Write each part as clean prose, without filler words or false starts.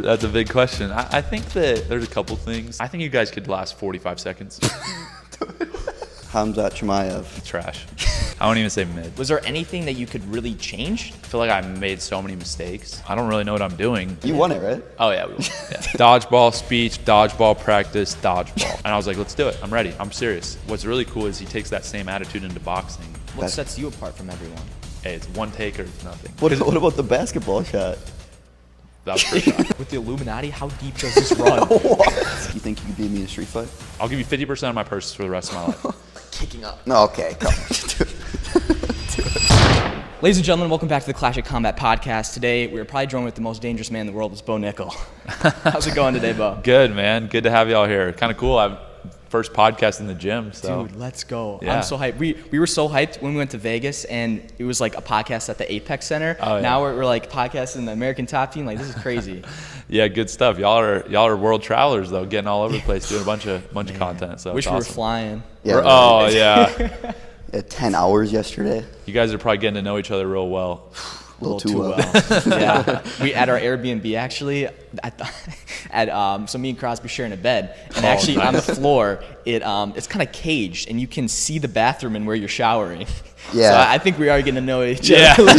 That's a big question. I think that there's a couple things. I think you guys could last 45 seconds. Khamzat, Chimaev. Trash. I won't even say mid. Was there anything that you could really change? I feel like I made so many mistakes. I don't really know what I'm doing. You won it, right? Oh, yeah, we won. Yeah. Dodgeball speech, dodgeball practice, dodgeball. And I was like, let's do it. I'm ready. I'm serious. What's really cool is he takes that same attitude into boxing. What sets you apart from everyone? Hey, it's one take or it's nothing. What about the basketball shot? That was pretty shot. With the Illuminati, how deep does this run? What? You think you could beat me in a street fight? I'll give you 50% of my purses for the rest of my life. Kicking up. No, okay, come on. Ladies and gentlemen, welcome back to the Classic Combat Podcast. Today, we're probably joined with the most dangerous man in the world, is Bo Nickal. How's it going today, Bo? Good, man. Good to have y'all here. Kind of cool. I'm first podcast in the gym. So. Dude, let's go. Yeah. I'm so hyped. We were so hyped when we went to Vegas, and it was like a podcast at the Apex Center. Oh, yeah. Now we're like podcasting the American Top Team. Like, this is crazy. Yeah, good stuff. Y'all are world travelers though, getting all over the place, doing a bunch of content. So Wish it's we were awesome. flying. Yeah, Oh yeah. 10 hours yesterday. You guys are probably getting to know each other real well. A little too well. Yeah, we at our Airbnb actually. So me and Crosby sharing a bed, and actually nice. on the floor, it's kind of caged, and you can see the bathroom and where you're showering. Yeah. So I think we are getting to know each Yeah. other.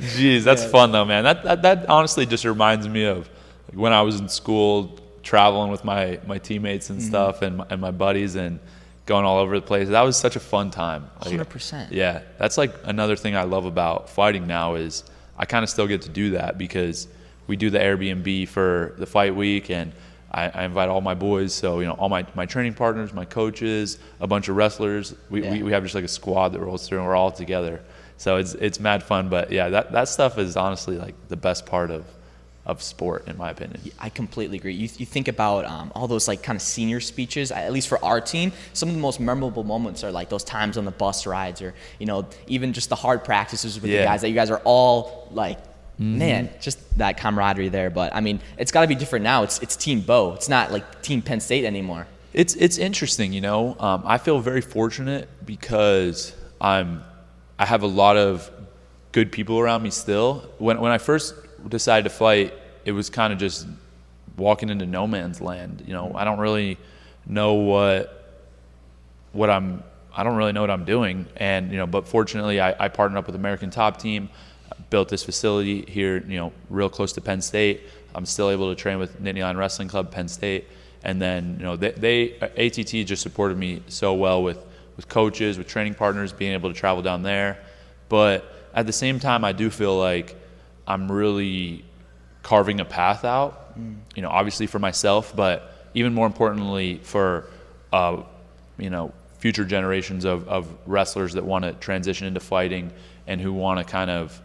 Jeez, that's fun though, man. That honestly just reminds me of like, when I was in school, traveling with my teammates and stuff, and my buddies, and going all over the place. That was such a fun time. Like, 100%. Yeah, that's like another thing I love about fighting now is I kind of still get to do that because we do the Airbnb for the fight week, and I invite all my boys. So, you know, all my training partners, my coaches, a bunch of wrestlers. We have just like a squad that rolls through, and we're all together. So it's mad fun. But yeah, that stuff is honestly like the best part of sport, in my opinion. I completely agree. You think about all those like kind of senior speeches, at least for our team, some of the most memorable moments are like those times on the bus rides, or, you know, even just the hard practices with the guys that you guys are all like, man, just that camaraderie there. But I mean, it's got to be different now. It's Team Bo. It's not like Team Penn State anymore. It's interesting, you know. I feel very fortunate because I have a lot of good people around me still. When I first decided to fight, it was kind of just walking into no man's land. You know, I don't really know what I'm doing, and you know, but fortunately, I partnered up with American Top Team, built this facility here, you know, real close to Penn State. I'm still able to train with Nickal Wrestling Club, Penn State, and then, you know, they ATT just supported me so well with coaches, with training partners, being able to travel down there. But at the same time, I do feel like I'm really carving a path out, you know, obviously for myself, but even more importantly for, you know, future generations of wrestlers that want to transition into fighting and who want to kind of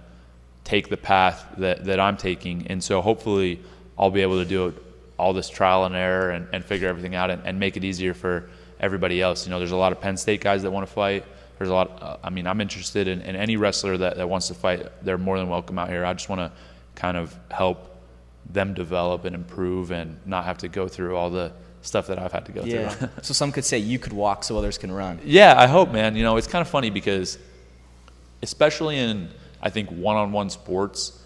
take the path that I'm taking. And so hopefully I'll be able to do all this trial and error and figure everything out and make it easier for everybody else. You know, there's a lot of Penn State guys that want to fight. There's a lot. I mean, I'm interested in any wrestler that wants to fight. They're more than welcome out here. I just want to kind of help them develop and improve and not have to go through all the stuff that I've had to go through. So some could say you could walk so others can run. Yeah, I hope, man. You know, it's kind of funny because especially in, I think, one-on-one sports,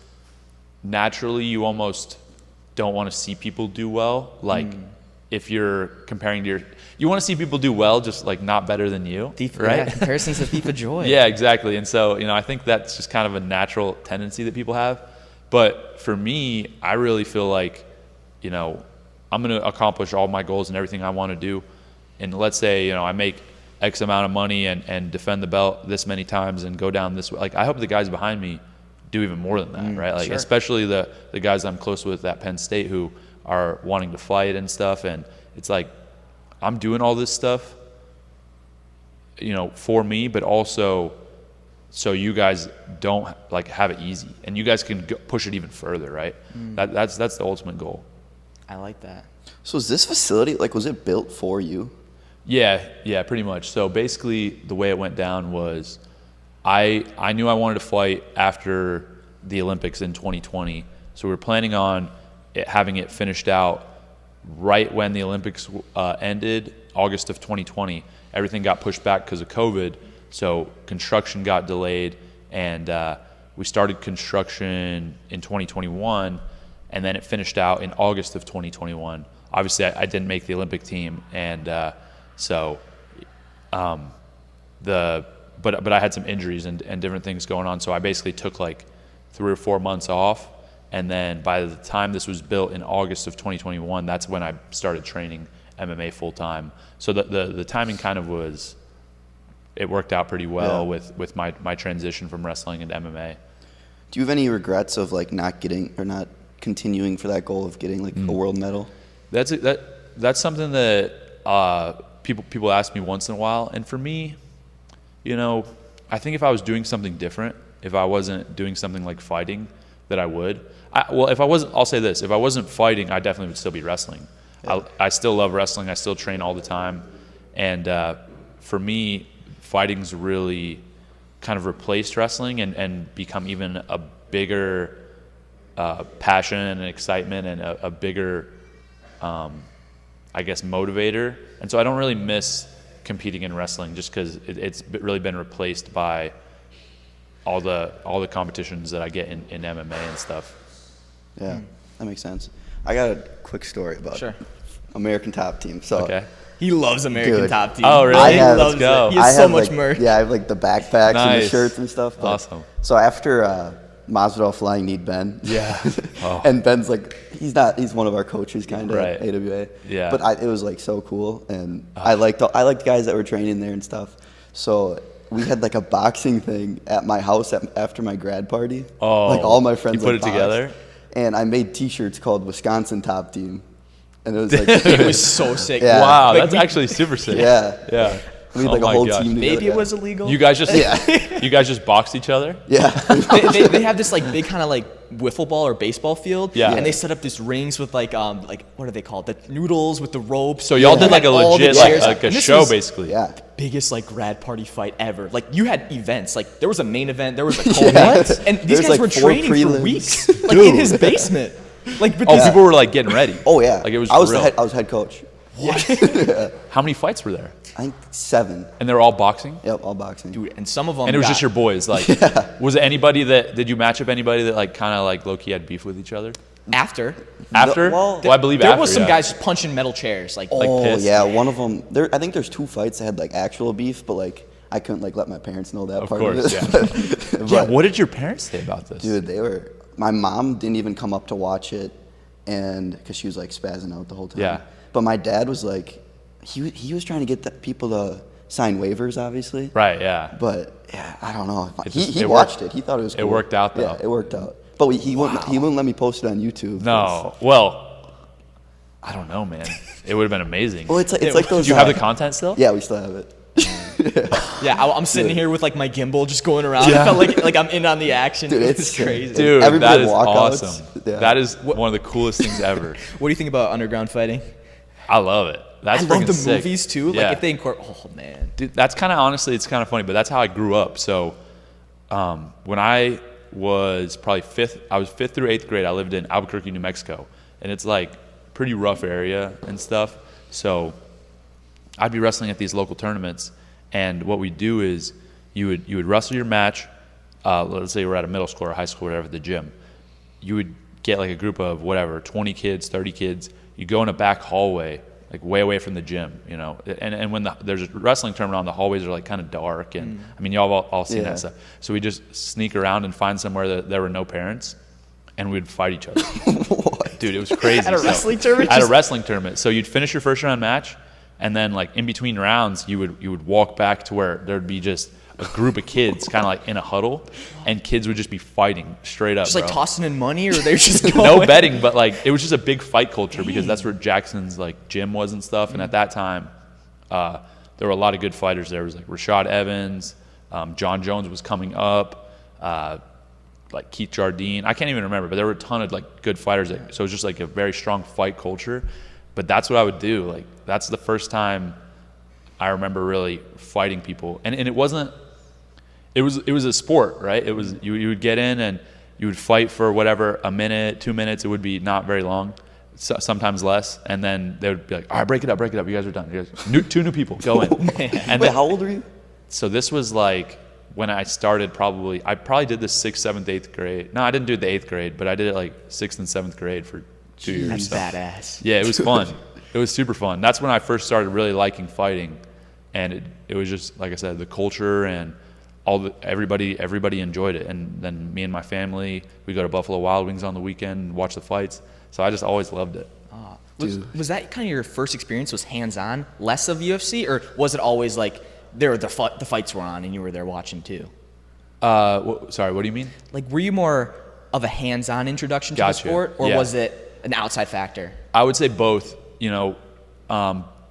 naturally you almost don't want to see people do well. Like, if you're comparing to you want to see people do well, just like not better than you, right? Yeah, comparison's a thief of joy. Yeah, exactly. And so, you know, I think that's just kind of a natural tendency that people have. But for me, I really feel like, you know, I'm going to accomplish all my goals and everything I want to do. And let's say, you know, I make X amount of money and defend the belt this many times and go down this way. Like, I hope the guys behind me do even more than that, right? Like, especially the guys I'm close with at Penn State who are wanting to fight and stuff. And it's like, I'm doing all this stuff, you know, for me, but also so you guys don't like have it easy and you guys can push it even further, right? That's the ultimate goal. I like that. So is this facility, like, was it built for you? Yeah, pretty much. So basically the way it went down was I knew I wanted to fight after the Olympics in 2020. So we were planning on having it finished out right when the Olympics ended, August of 2020. Everything got pushed back because of COVID, so construction got delayed, and we started construction in 2021, and then it finished out in August of 2021. Obviously, I didn't make the Olympic team, and but I had some injuries and different things going on, so I basically took like 3 or 4 months off, and then by the time this was built in August of 2021, that's when I started training MMA full time. So the timing kind of it worked out pretty well with my transition from wrestling into MMA. Do you have any regrets of like not continuing for that goal of getting like a world medal? That's something that people ask me once in a while, and for me, I think if I was doing something different, if I wasn't doing something like fighting, that I would. I'll say this: if I wasn't fighting, I definitely would still be wrestling. Yeah. I still love wrestling. I still train all the time, and for me, fighting's really kind of replaced wrestling and become even a bigger passion and excitement and a bigger, I guess, motivator. And so I don't really miss competing in wrestling just because it's really been replaced by all the competitions that I get in MMA and stuff. Yeah, that makes sense. I got a quick story about American Top Team. So okay. He loves American Top Team. Oh, really? Let's go. He has so much merch. Yeah, I have like the backpacks and the shirts and stuff. But, awesome. So after Masvidal flying kneed Ben. Yeah. Oh. And Ben's like, he's one of our coaches kind of right. at AWA. Yeah. But it was like so cool, and I liked guys that were training there and stuff. So we had like a boxing thing at my house after my grad party. Oh. Like all my friends. You put like, it together? And I made T-shirts called Wisconsin Top Team. And it was like it was so sick. Yeah. Wow, like that's actually super sick. Yeah. Yeah. We had like a whole team together. Maybe it was illegal. You guys just boxed each other? Yeah. they have this like big kind of like wiffle ball or baseball field. Yeah. And they set up these rings with like what are they called? The noodles with the ropes. So y'all did like a legit like a show basically. Yeah. Biggest like grad party fight ever. Like you had events. Like there was a main event. There was a co-event. And these guys like were 4 training prelims. for weeks. Like in his basement. Like people were like getting ready. Oh yeah. Like it was I was real. head coach. What? How many fights were there? I think 7. And they were all boxing? Yep, all boxing. Dude, and some of them And it was just your boys. Like was it anybody did you match up anybody that like kind of like low-key had beef with each other? After? Well, I believe there after, was some guys just punching metal chairs. Like pissed. Yeah, one of them. I think there's 2 fights that had like actual beef, but like I couldn't like let my parents know that part of it. Yeah. Yeah, what did your parents say about this? Dude, my mom didn't even come up to watch it, and because she was like spazzing out the whole time. Yeah. But my dad was like, he was trying to get the people to sign waivers, obviously. Right. Yeah. But yeah, I don't know. He watched it. He thought it was cool. It worked out though. Yeah, it worked out. But he wouldn't let me post it on YouTube. No. Well, I don't know, man. It would have been amazing. Well, it's like those. Do you have the content still? Yeah, we still have it. Yeah, I'm sitting here with like my gimbal just going around. Yeah. I felt like I'm in on the action. Dude, it's crazy. Dude, that is walkouts. Awesome. Yeah. That is one of the coolest things ever. What do you think about underground fighting? I love it. That's I love the sick. movies too. Like if they incorporate, oh man, dude, that's kind of honestly, it's kind of funny, but that's how I grew up. So, when I was probably 5th through 8th grade. I lived in Albuquerque, New Mexico, and it's like pretty rough area and stuff. So, I'd be wrestling at these local tournaments, and what we do is you would wrestle your match. Let's say we're at a middle school or high school or whatever, at the gym. You would get like a group of whatever, 20 kids, 30 kids. You go in a back hallway, like way away from the gym, you know. And when there's a wrestling tournament on, the hallways are like kind of dark, and I mean y'all have all seen that stuff. So we just sneak around and find somewhere that there were no parents, and we'd fight each other. Dude, it was crazy. At a wrestling tournament? At a wrestling tournament. So you'd finish your first round match, and then like in between rounds, you would walk back to where there'd be just a group of kids kind of like in a huddle, and kids would just be fighting straight up. Just like tossing in money, or they're just going? No betting, but like it was just a big fight culture because that's where Jackson's like gym was and stuff. And at that time, there were a lot of good fighters. There was like Rashad Evans, John Jones was coming up, like Keith Jardine. I can't even remember, but there were a ton of like good fighters. So it was just like a very strong fight culture. But that's what I would do. Like that's the first time I remember really fighting people, and it wasn't. It was a sport, right? It was you would get in and you would fight for whatever, a minute, 2 minutes. It would be not very long, sometimes less, and then they would be like, "All right, break it up. You guys are done. 2 new people, go in." And wait, how old are you? So this was like when I started, I probably did the 6th, 7th, 8th grade. No, I didn't do it the 8th grade, but I did it like 6th and 7th grade for 2 years. That's badass. Yeah, it was fun. It was super fun. That's when I first started really liking fighting, and it was just, like I said, the culture and everybody enjoyed it. And then me and my family, we go to Buffalo Wild Wings on the weekend, watch the fights. So I just always loved it. Was that kind of your first experience? Was hands-on, less of UFC, or was it always like the fights were on and you were there watching too? Sorry, what do you mean? Like, were you more of a hands-on introduction to the sport, or was it an outside factor? I would say both,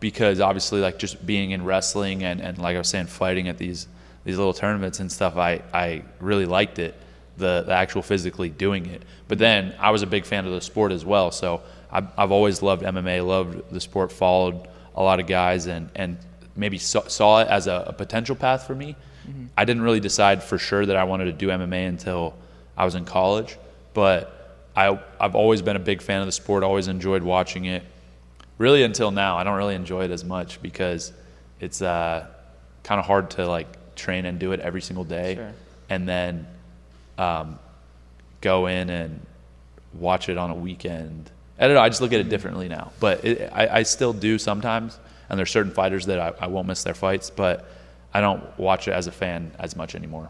because obviously, like, just being in wrestling and like I was saying, fighting at these little tournaments and stuff, I really liked it, the actual physically doing it. But then I was a big fan of the sport as well, so I've always loved MMA, loved the sport, followed a lot of guys, and maybe saw it as a potential path for me. Mm-hmm. I didn't really decide for sure that I wanted to do MMA until I was in college, but I've always been a big fan of the sport, always enjoyed watching it. Really until now, I don't really enjoy it as much because it's kind of hard to like train and do it every single day, sure, and then go in and watch it on a weekend. I don't know, I just look at it differently now, but I still do sometimes, and there's certain fighters that I won't miss their fights, but I don't watch it as a fan as much anymore.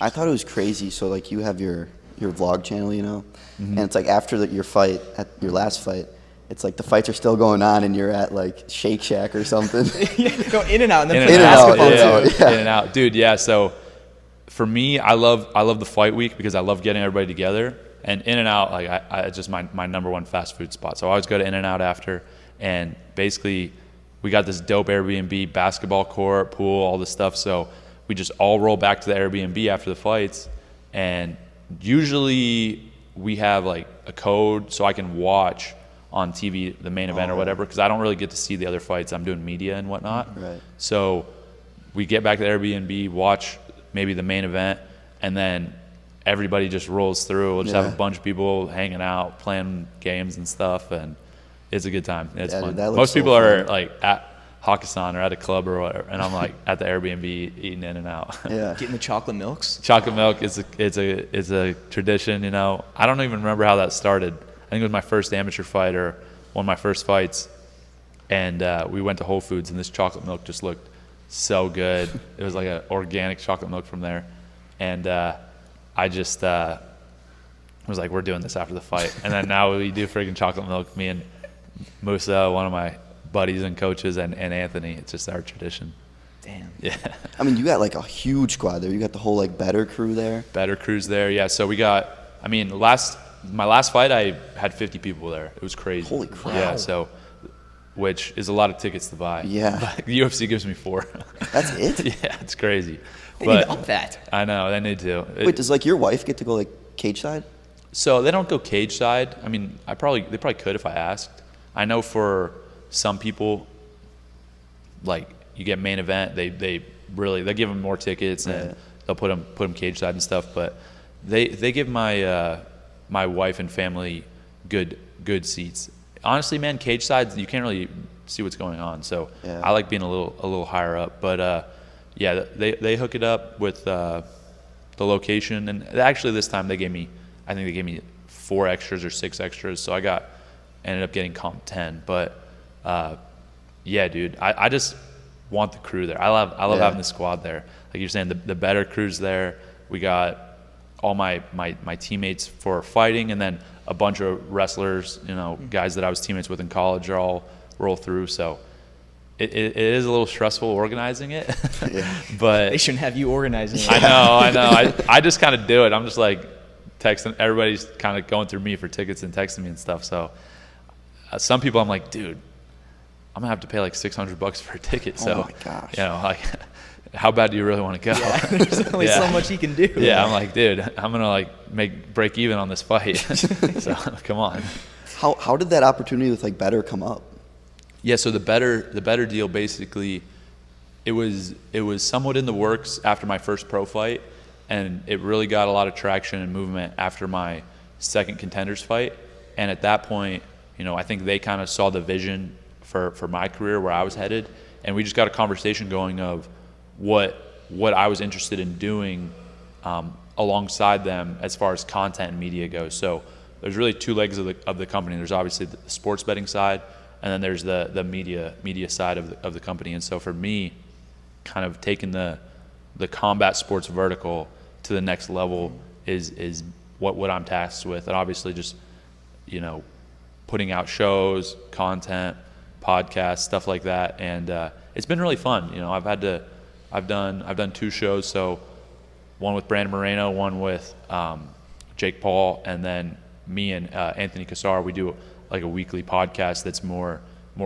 I thought it was crazy. So like you have your vlog channel, Mm-hmm. and it's like after your fight, at your last fight, it's like the fights are still going on and you're at like Shake Shack or something. Go in and out and then play basketball. In and out. Dude, yeah, so for me, I love the fight week because I love getting everybody together. And In-N-Out, like it's just my number one fast food spot. So I always go to In-N-Out after, and basically we got this dope Airbnb, basketball court, pool, all this stuff. So we just all roll back to the Airbnb after the fights, and usually we have like a code so I can watch on TV the main event or whatever, because I don't really get to see the other fights. I'm doing media and whatnot. Right. So we get back to the Airbnb, watch maybe the main event, and then everybody just rolls through. We'll just have a bunch of people hanging out, playing games and stuff, and it's a good time. It's fun. Dude, most people are like at Hakkasan or at a club or whatever, and I'm like at the Airbnb eating In-N-Out. Yeah. Getting the chocolate milks. Chocolate milk is a tradition. I don't even remember how that started. I think it was my first amateur fight or one of my first fights, and we went to Whole Foods, and this chocolate milk just looked so good. It was like an organic chocolate milk from there, and I just was like, we're doing this after the fight. And then now we do freaking chocolate milk, me and Musa, one of my buddies and coaches, and Anthony. It's just our tradition. Damn. Yeah. I mean, you got like a huge squad there. You got the whole like Betr crew there. Betr crew's there, yeah. So we got, my last fight, I had 50 people there. It was crazy. Holy crap. Yeah, so, which is a lot of tickets to buy. Yeah. But the UFC gives me 4. That's it? Yeah, it's crazy. They need to up that. I know, they need to. Wait, does like your wife get to go like cage side? So they don't go cage side. I mean, they probably could if I asked. I know for some people, like you get main event, they give them more tickets and they'll put them cage side and stuff. But they give my my wife and family good seats. Honestly, man, cage side you can't really see what's going on. So I like being a little higher up. But yeah, they hook it up with the location, and actually this time they gave me 4 extras or 6 extras, so I ended up getting comp 10. But yeah, dude, I just want the crew there. I love having the squad there. Like you're saying, the Betr crew's there. We got all my teammates for fighting, and then a bunch of wrestlers, guys that I was teammates with in college are all roll through. So it is a little stressful organizing it, but they shouldn't have you organizing it. I know. I just kind of do it. I'm just like texting. Everybody's kind of going through me for tickets and texting me and stuff. So some people I'm like, dude, I'm gonna have to pay like $600 for a ticket. So, oh my gosh. Like, how bad do you really want to go? Yeah, there's only so much he can do. Yeah, I'm like, dude, I'm gonna like break even on this fight. So come on. How did that opportunity with like Betr come up? Yeah, so the Betr deal, basically, it was somewhat in the works after my first pro fight, and it really got a lot of traction and movement after my second contenders fight. And at that point, I think they kind of saw the vision for my career where I was headed, and we just got a conversation going of what what I was interested in doing alongside them as far as content and media goes. So there's really two legs of the company. There's obviously the sports betting side, and then there's the media side of the company. And so for me, kind of taking the combat sports vertical to the next level is what I'm tasked with. And obviously just, putting out shows, content, podcasts, stuff like that. And it's been really fun. I've done 2 shows. So one with Brandon Moreno, one with Jake Paul, and then me and Anthony Cassar, we do like a weekly podcast that's more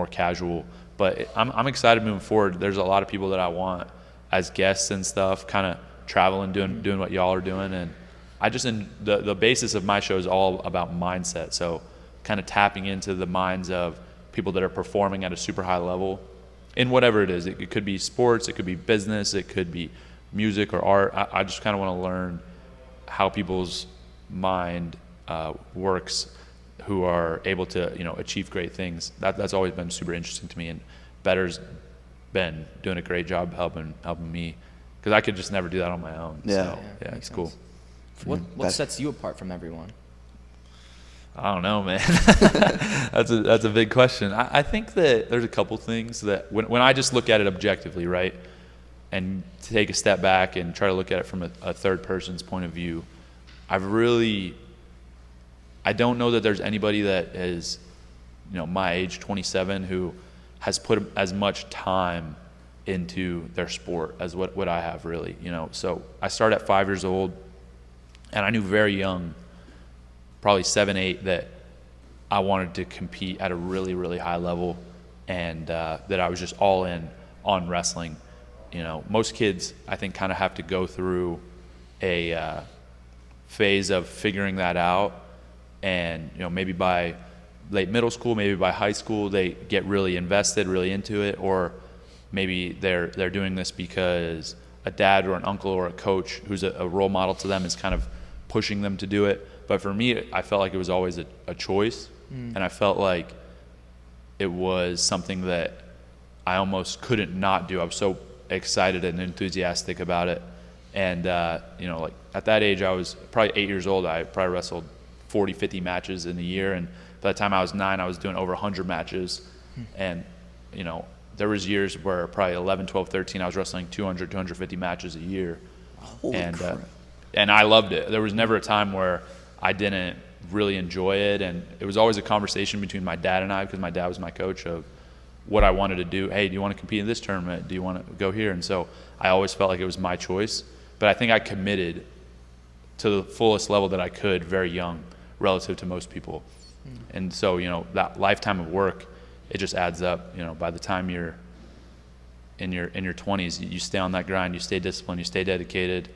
casual. But I'm excited moving forward. There's a lot of people that I want as guests and stuff, kind of traveling, doing what y'all are doing. And I just, the basis of my show is all about mindset. So kind of tapping into the minds of people that are performing at a super high level in whatever it is. It could be sports, it could be business, it could be music or art. I just kind of want to learn how people's mind works who are able to achieve great things. That's always been super interesting to me, and Betr's been doing a great job helping me, because I could just never do that on my own. Yeah, so, yeah, it's cool. What sets you apart from everyone? I don't know, man. That's a big question. I think that there's a couple things that when I just look at it objectively, right, and take a step back and try to look at it from a third person's point of view, I don't know that there's anybody that is, my age, 27, who has put as much time into their sport as what I have, really. So I started at 5 years old, and I knew very young, probably 7, 8, that I wanted to compete at a really, really high level, and that I was just all in on wrestling. Most kids, I think, kind of have to go through a phase of figuring that out. And maybe by late middle school, maybe by high school, they get really invested, really into it, or maybe they're doing this because a dad or an uncle or a coach who's a role model to them is kind of pushing them to do it. But for me, I felt like it was always a choice, and I felt like it was something that I almost couldn't not do. I was so excited and enthusiastic about it, and like at that age, I was probably 8 years old. I probably wrestled 40, 50 matches in a year, and by the time I was 9, I was doing over 100 matches. And there was years where probably 11, 12, 13, I was wrestling 200, 250 matches a year. Holy crap. And I loved it. There was never a time where I didn't really enjoy it, and it was always a conversation between my dad and I, because my dad was my coach, of what I wanted to do. Hey, do you want to compete in this tournament? Do you want to go here? And so I always felt like it was my choice, but I think I committed to the fullest level that I could very young relative to most people. And so, that lifetime of work, it just adds up. By the time you're in your 20s, you stay on that grind, you stay disciplined, you stay dedicated.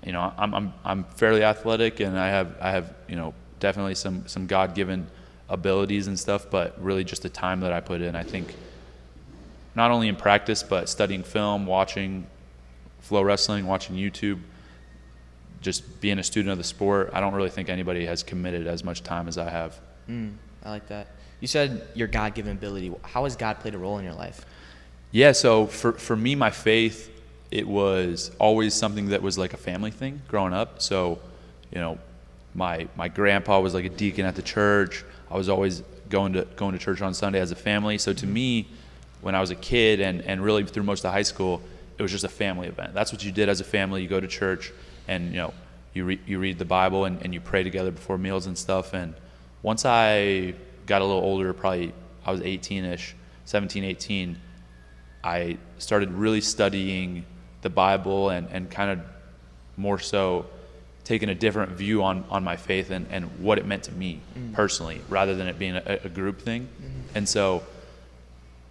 I'm fairly athletic, and I have definitely some God-given abilities and stuff, but really just the time that I put in, I think, not only in practice, but studying film, watching Flow Wrestling, watching YouTube, just being a student of the sport. I don't really think anybody has committed as much time as I have. I like that. You said your God-given ability. How has God played a role in your life? Yeah, so for me, my faith, it was always something that was like a family thing growing up. So, my grandpa was like a deacon at the church. I was always going to church on Sunday as a family. So to me, when I was a kid and really through most of high school, it was just a family event. That's what you did as a family. You go to church, and you read the Bible, and you pray together before meals and stuff. And once I got a little older, probably I was 18-ish, 17, 18, I started really studying the Bible and kind of more so taking a different view on my faith and what it meant to me personally, rather than it being a group thing. And so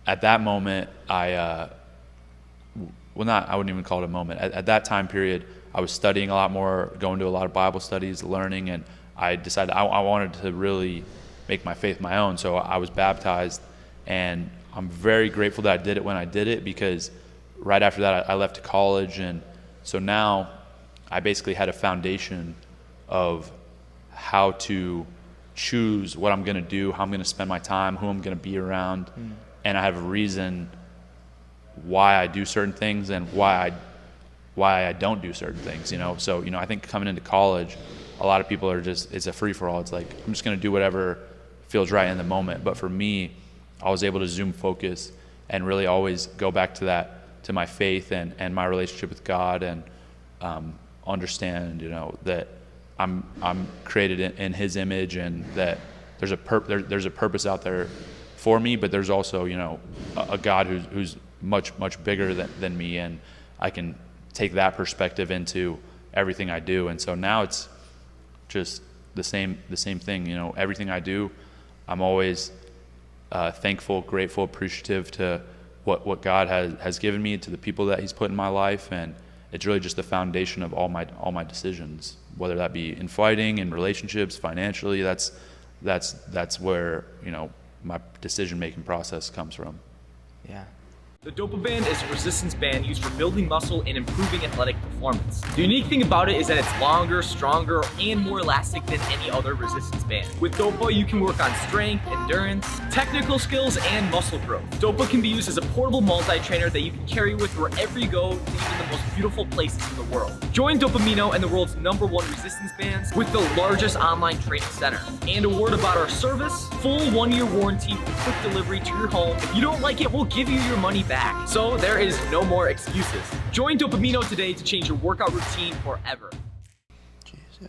at that moment, I wouldn't even call it a moment. At that time period, I was studying a lot more, going to a lot of Bible studies, learning, and I decided I wanted to really make my faith my own. So I was baptized, and I'm very grateful that I did it when I did it, because right after that I left to college, and so now I basically had a foundation of how to choose what I'm going to do, how I'm going to spend my time, who I'm going to be around, and I have a reason why I do certain things and why why I don't do certain things, you know? So, you know, I think coming into college, a lot of people are just, it's a free-for-all. It's like, I'm just going to do whatever feels right in the moment. But for me, I was able to zoom focus and really always go back to that, to my faith and my relationship with God, and understand, you know, that I'm created in His image, and that there's a purpose out there for me, but there's also, you know, a God who's much bigger than me, and I can take that perspective into everything I do. And so now it's just the same thing, you know. Everything I do, I'm always thankful, grateful, appreciative to what God has given me, to the people that He's put in my life, and it's really just the foundation of all my decisions, whether that be in fighting, in relationships, financially. That's where, you know, my decision-making process comes from. Yeah. The DopamineO is a resistance band used for building muscle and improving athletic performance. The unique thing about it is that it's longer, stronger, and more elastic than any other resistance band. With Dopa, you can work on strength, endurance, technical skills, and muscle growth. Dopa can be used as a portable multi-trainer that you can carry with wherever you go, to even the most beautiful places in the world. Join DopamineO and the world's #1 resistance bands with the largest online training center. And a word about our service: full 1-year warranty with quick delivery to your home. If you don't like it, we'll give you your money back. So there is no more excuses. Join DopamineO today to change your workout routine forever. Jeez, yeah.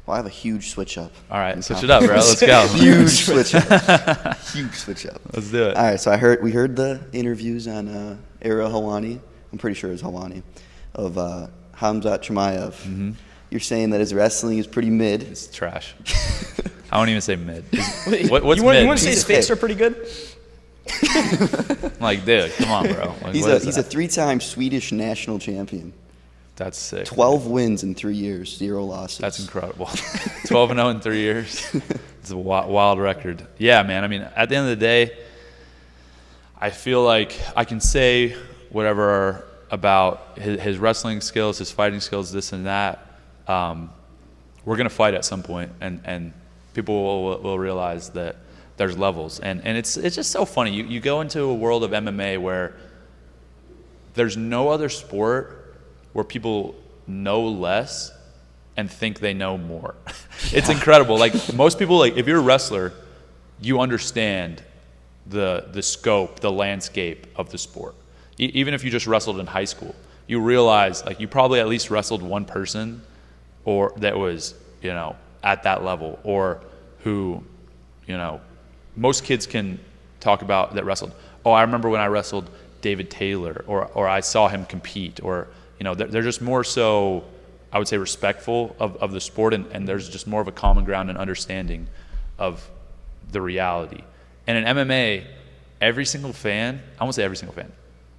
Well, I have a huge switch up. All right, switch it up, bro. Let's go. Huge switch up. Huge switch up. Let's do it. All right, so we heard the interviews on Era Helwani. I'm pretty sure it's Helwani, of Khamzat Chimaev. Mm-hmm. You're saying that his wrestling is pretty mid. It's trash. I won't even say mid. you What's want mid? to say his fakes are pretty good? Like, dude, come on, bro. Like, He's a 3-time Swedish national champion. That's sick. 12 wins in 3 years, 0 losses. That's incredible. 12-0 in 3 years. It's a wild record. Yeah, man. I mean, at the end of the day, I feel like I can say whatever about his wrestling skills, his fighting skills, this and that. We're gonna fight at some point, and people will realize that there's levels, and it's just so funny. You go into a world of MMA where there's no other sport where people know less and think they know more. It's incredible. Like, most people, like, if you're a wrestler, you understand the scope, the landscape of the sport. Even if you just wrestled in high school, you realize, like, you probably at least wrestled one person or that was, you know, at that level, or who, you know, most kids can talk about that wrestled. Oh, I remember when I wrestled David Taylor, or I saw him compete, or, you know, they're just more so, I would say, respectful of the sport, and there's just more of a common ground and understanding of the reality. And in MMA, every single fan, I won't say every single fan,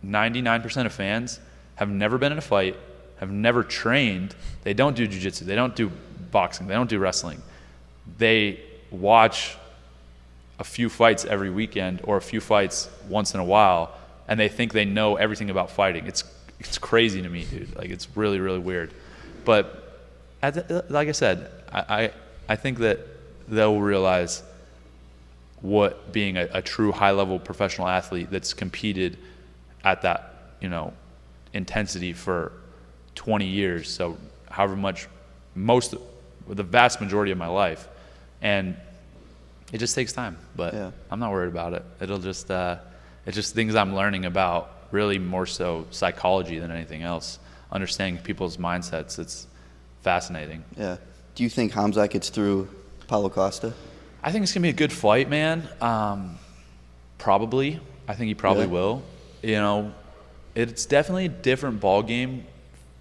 99% of fans have never been in a fight, have never trained, they don't do jiu-jitsu, they don't do boxing, they don't do wrestling. They watch a few fights every weekend or a few fights once in a while, and they think they know everything about fighting. It's crazy to me, dude. Like, it's really, really weird. But like I said, I think that they'll realize what being a true high-level professional athlete that's competed at that, you know, intensity for 20 years, so however much, the vast majority of my life, and it just takes time, but yeah. I'm not worried about it. It's just things I'm learning about, really more so psychology than anything else, understanding people's mindsets. It's fascinating. Yeah. Do you think Khamzat gets through Paulo Costa? I think it's gonna be a good fight, man. Probably. I think he probably will. You know, it's definitely a different ball game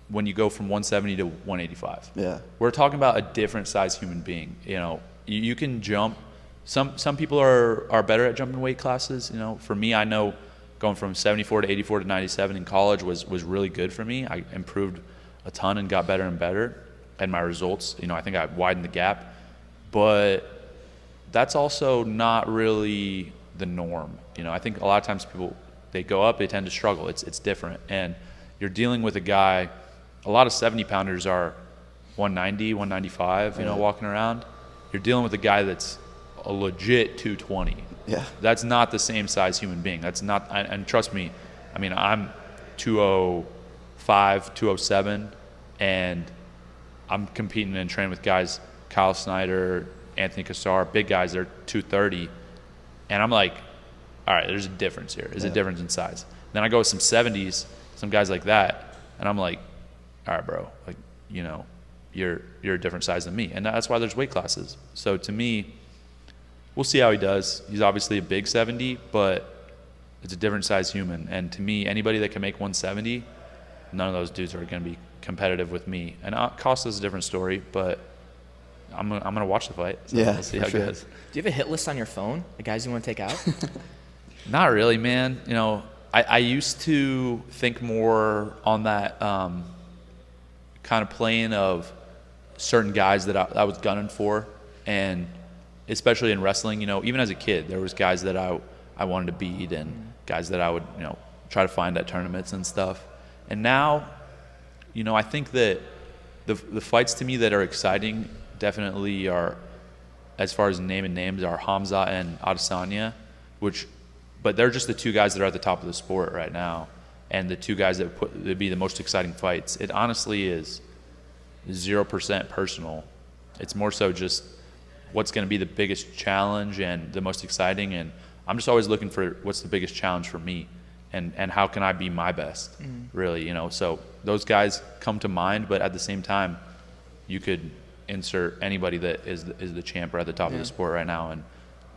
when you go from 170 to 185. Yeah. We're talking about a different size human being. You know, you can jump. Some people are better at jumping weight classes. You know, for me, I know going from 74 to 84 to 97 in college was really good for me. I improved a ton and got better and better. And my results, you know, I think I widened the gap. But that's also not really the norm. You know, I think a lot of times people, they go up, they tend to struggle. It's different. And you're dealing with a guy, a lot of 70-pounders are 190, 195, you know, walking around. You're dealing with a guy that's a legit 220. Yeah. That's not the same size human being. That's not, and trust me, I mean, I'm 205, 207, and I'm competing and training with guys, Kyle Snyder, Anthony Cassar, big guys, they're 230. And I'm like, all right, there's a difference here. There's a difference in size. Then I go with some 70s, some guys like that, and I'm like, all right, bro, like, you know, you're a different size than me. And that's why there's weight classes. So to me, we'll see how he does. He's obviously a big 70, but it's a different size human. And to me, anybody that can make 170, none of those dudes are going to be competitive with me. And Costa's a different story, but I'm gonna watch the fight. So we'll see how it goes. Do you have a hit list on your phone, the guys you want to take out? Not really, man. You know, I used to think more on that kind of plane of certain guys that I was gunning for, and especially in wrestling, you know, even as a kid, there was guys that I wanted to beat and guys that I would, you know, try to find at tournaments and stuff. And now, you know, I think that the fights to me that are exciting definitely are, as far as naming names, are Khamzat and Adesanya, but they're just the two guys that are at the top of the sport right now, and the two guys that would be the most exciting fights. It honestly is 0% personal. It's more so just what's going to be the biggest challenge and the most exciting, and I'm just always looking for what's the biggest challenge for me, and how can I be my best, really, you know. So those guys come to mind, but at the same time, you could insert anybody that is the champ or at the top of the sport right now, and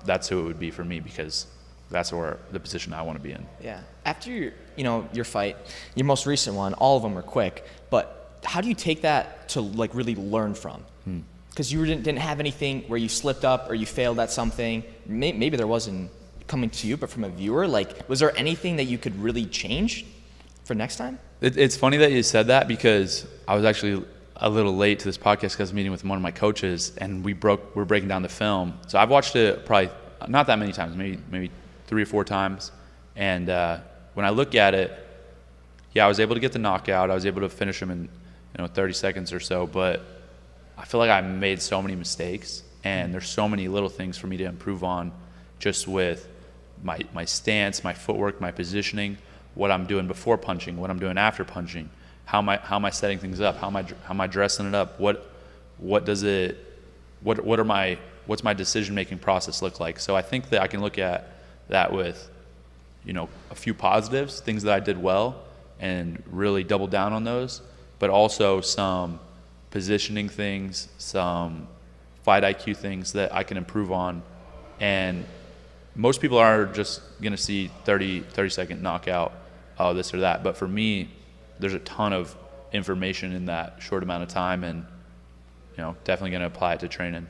that's who it would be for me, because that's where the position I want to be in. Yeah. After your fight, your most recent one, all of them were quick, but how do you take that to like really learn from? Because you didn't have anything where you slipped up or you failed at something. Maybe there wasn't coming to you, but from a viewer, like, was there anything that you could really change for next time? It's funny that you said that, because I was actually a little late to this podcast because I was meeting with one of my coaches, and we're breaking down the film. So I've watched it probably not that many times, maybe 3 or 4 times. And when I look at it, I was able to get the knockout. I was able to finish him in 30 seconds or so. But I feel like I made so many mistakes, and there's so many little things for me to improve on, just with my stance, my footwork, my positioning, what I'm doing before punching, what I'm doing after punching. How am I setting things up? How am I dressing it up? What's my decision-making process look like? So I think that I can look at that with, a few positives, things that I did well, and really double down on those, but also some positioning things, some fight IQ things that I can improve on. And most people are just going to see 30-second knockout, oh, this or that. But for me, there's a ton of information in that short amount of time, and definitely going to apply it to training.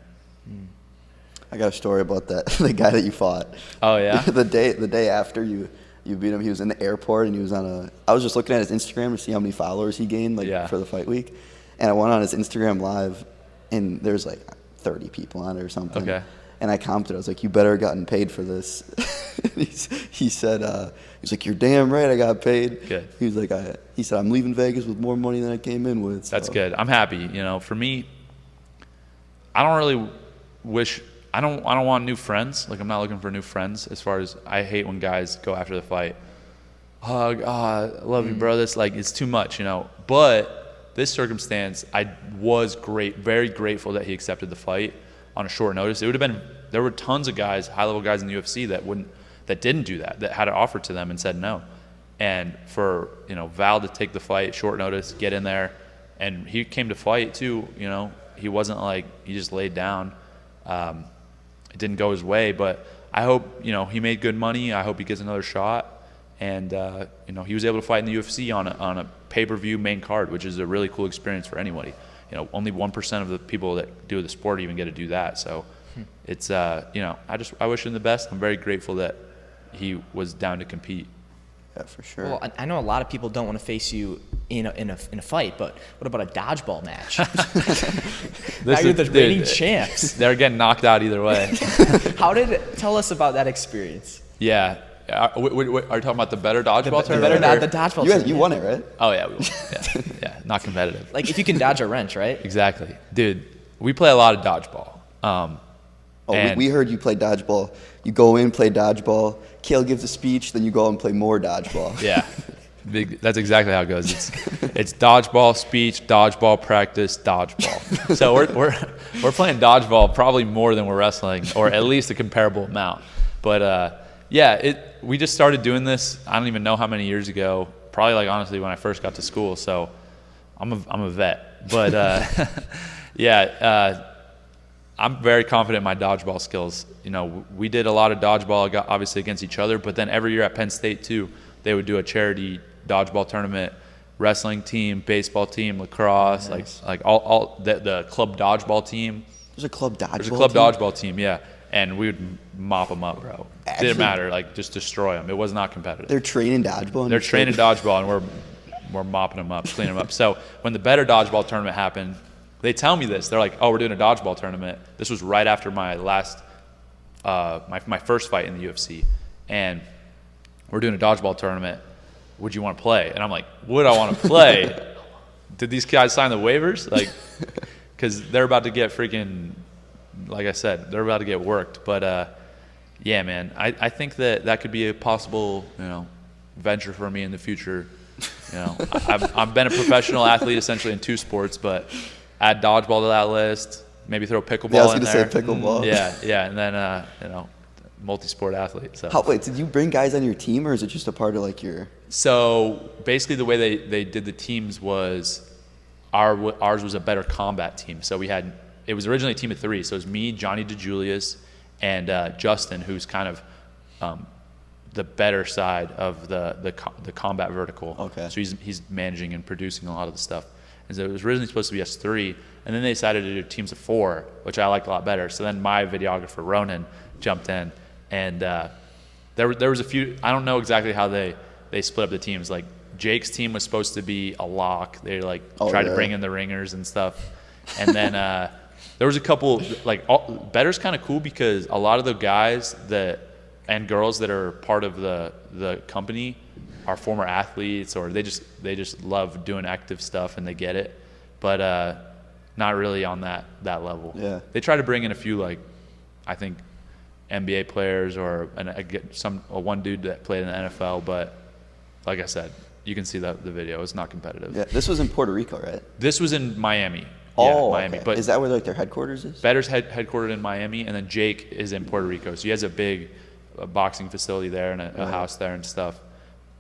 I got a story about that. The guy that you fought. Oh yeah. the day after you beat him, he was in the airport, and he was I was just looking at his Instagram to see how many followers he gained for the fight week, and I went on his Instagram live, and there's like 30 people on it or something. Okay. And I commented, I was like, "You better have gotten paid for this." He said, "He's like, you're damn right, I got paid." Good. He was like, he said, "I'm leaving Vegas with more money than I came in with." So. That's good. I'm happy. For me, I don't really wish. I don't want new friends. Like, I'm not looking for new friends. As far as, I hate when guys go after the fight, hug, I love you, bro. This, like, it's too much, But this circumstance, I was very grateful that he accepted the fight on a short notice. It would have been, there were tons of guys, high-level guys in the UFC that didn't do that had it offered to them and said no. And for, Val to take the fight, short notice, get in there, and he came to fight too, he wasn't like, he just laid down. It didn't go his way, but I hope, he made good money. I hope he gets another shot. And, he was able to fight in the UFC on a pay-per-view main card, which is a really cool experience for anybody. Only 1% of the people that do the sport even get to do that. So it's, I wish him the best. I'm very grateful that he was down to compete. Yeah, for sure. Well, I know a lot of people don't want to face you in a fight, but what about a dodgeball match? Now you're the reigning champs. They're getting knocked out either way. Tell us about that experience. Yeah. Are you talking about the Betr dodgeball tournament? The dodgeball tournament. You won it, right? Oh, yeah, we won. Yeah, not competitive. Like, if you can dodge a wrench, right? Exactly. Dude, we play a lot of dodgeball. We heard you play dodgeball. You go in, play dodgeball. Kale gives a speech, then you go and play more dodgeball. Yeah. That's exactly how it goes. It's dodgeball speech, dodgeball practice, dodgeball. So we're playing dodgeball probably more than we're wrestling, or at least a comparable amount. But we just started doing this. I don't even know how many years ago. Probably like honestly when I first got to school. So I'm a vet. But I'm very confident in my dodgeball skills. You know, we did a lot of dodgeball, obviously against each other, but then every year at Penn State too, they would do a charity dodgeball tournament, wrestling team, baseball team, lacrosse, nice. like all the club dodgeball team. There's a club dodgeball. There's a club dodgeball team, yeah, and we would mop them up, bro. Actually, didn't matter, like just destroy them. It was not competitive. They're training dodgeball. They're training dodgeball, and we're mopping them up, cleaning them up. So when the Betr dodgeball tournament happened, they tell me this. They're like, "Oh, we're doing a dodgeball tournament." This was right after my last, my first fight in the UFC, and we're doing a dodgeball tournament. Would you want to play? And I'm like, would I want to play? Did these guys sign the waivers? Like, because they're about to get freaking, like I said, they're about to get worked. But yeah, man, I think that could be a possible, venture for me in the future. I've been a professional athlete essentially in 2 sports, but add dodgeball to that list. Maybe throw pickleball in there. I was going to say pickleball. Yeah, and then multi-sport athlete. So. Wait, did you bring guys on your team, or is it just a part of like your? So basically, the way they did the teams was ours was a better combat team. So it was originally a team of 3. So it was me, Johnny DeJulius, and Justin, who's kind of the better side of the combat vertical. Okay. So he's managing and producing a lot of the stuff. And so it was originally supposed to be us 3, and then they decided to do teams of 4, which I liked a lot better. So then my videographer Ronan jumped in, and there was a few. I don't know exactly how they split up the teams. Like Jake's team was supposed to be a lock. They tried to bring in the ringers and stuff, and then there was a couple Betr's kind of cool because a lot of the guys and girls that are part of the company are former athletes, or they just love doing active stuff and they get it, but not really on that level. Yeah. They try to bring in a few I think NBA players or one dude that played in the NFL, but like I said, you can see the video. It's not competitive. Yeah, this was in Puerto Rico, right? This was in Miami. Oh, Miami. okay. But is that where their headquarters is? Betr's headquartered in Miami, and then Jake is in Puerto Rico. So he has a big boxing facility there and a house there and stuff.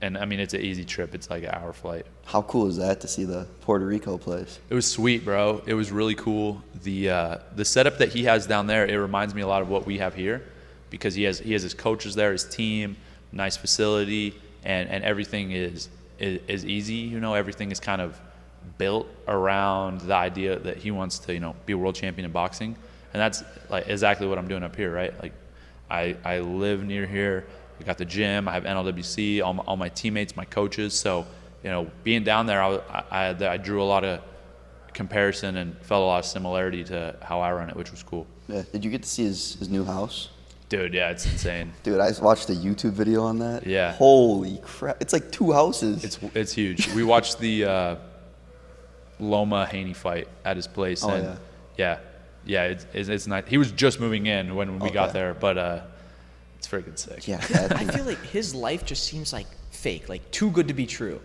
And I mean, it's an easy trip. It's like an hour flight. How cool is that to see the Puerto Rico place? It was sweet, bro. It was really cool. The setup that he has down there, it reminds me a lot of what we have here, because he has his coaches there, his team, nice facility, and everything is easy. Everything is kind of built around the idea that he wants to be a world champion in boxing, and that's like exactly what I'm doing up here, right? Like I live near here. I got the gym. I have NLWC. All my teammates, my coaches. So being down there, I drew a lot of comparison and felt a lot of similarity to how I run it, which was cool. Yeah. Did you get to see his new house? Dude, yeah, it's insane. Dude, I watched a YouTube video on that. Yeah. Holy crap! It's like 2 houses. It's huge. We watched the Loma Haney fight at his place. Oh, and yeah. It's nice. He was just moving in when we got there, but it's freaking sick. Yeah. I feel like his life just seems like fake, like too good to be true.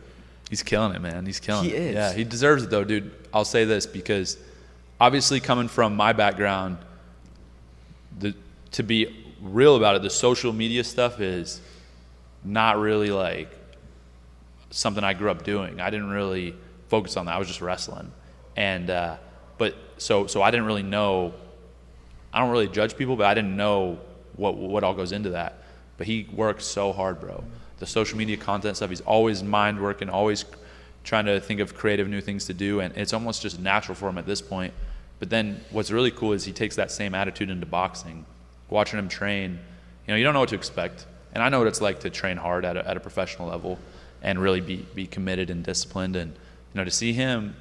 He's killing it, man. He's killing it. He is. Yeah, he deserves it though, dude. I'll say this because obviously coming from my background, to be real about it, the social media stuff is not really like something I grew up doing. I didn't really focus on that. I was just wrestling. And but so I didn't really know. I don't really judge people, but I didn't know what all goes into that. But he works so hard, bro. The social media content stuff, he's always mind working, always trying to think of creative new things to do, and it's almost just natural for him at this point. But then what's really cool is he takes that same attitude into boxing. Watching him train, you don't know what to expect. And I know what it's like to train hard at a professional level and really be committed and disciplined. And to see him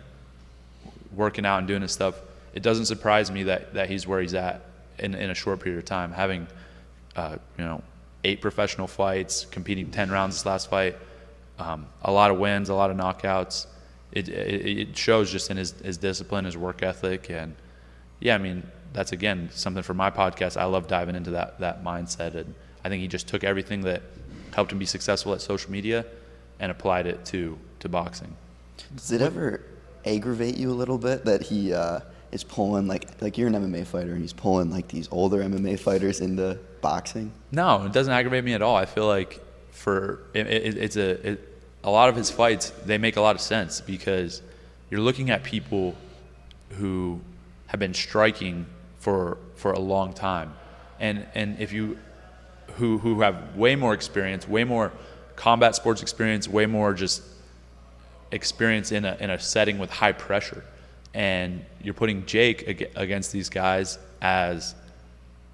working out and doing his stuff, it doesn't surprise me that he's where he's at in a short period of time, having 8 professional fights, competing 10 rounds this last fight, a lot of wins, a lot of knockouts. It shows just in his discipline, his work ethic, and yeah, I mean, that's again something for my podcast. I love diving into that mindset, and I think he just took everything that helped him be successful at social media and applied it to boxing. Does it ever aggravate you a little bit that he is pulling like you're an MMA fighter and he's pulling like these older MMA fighters into boxing? No, it doesn't aggravate me at all. I feel like a lot of his fights, they make a lot of sense because you're looking at people who have been striking for a long time, and if you who have way more experience, way more combat sports experience, way more just experience in a setting with high pressure, and you're putting Jake against these guys as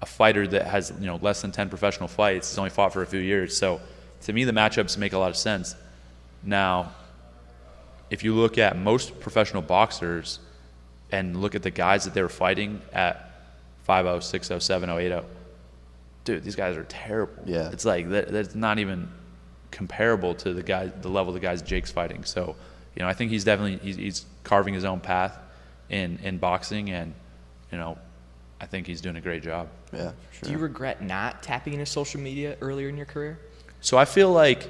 a fighter that has less than 10 professional fights. He's only fought for a few years, so to me the matchups make a lot of sense. Now, if you look at most professional boxers and look at the guys that they were fighting at 5-0, 6-0, 7-0, 8-0, dude, these guys are terrible. Yeah. It's like that's not even comparable to the level of the guys Jake's fighting. So, I think he's definitely he's carving his own path in boxing, and I think he's doing a great job. Yeah, for sure. Do you regret not tapping into social media earlier in your career? So I feel like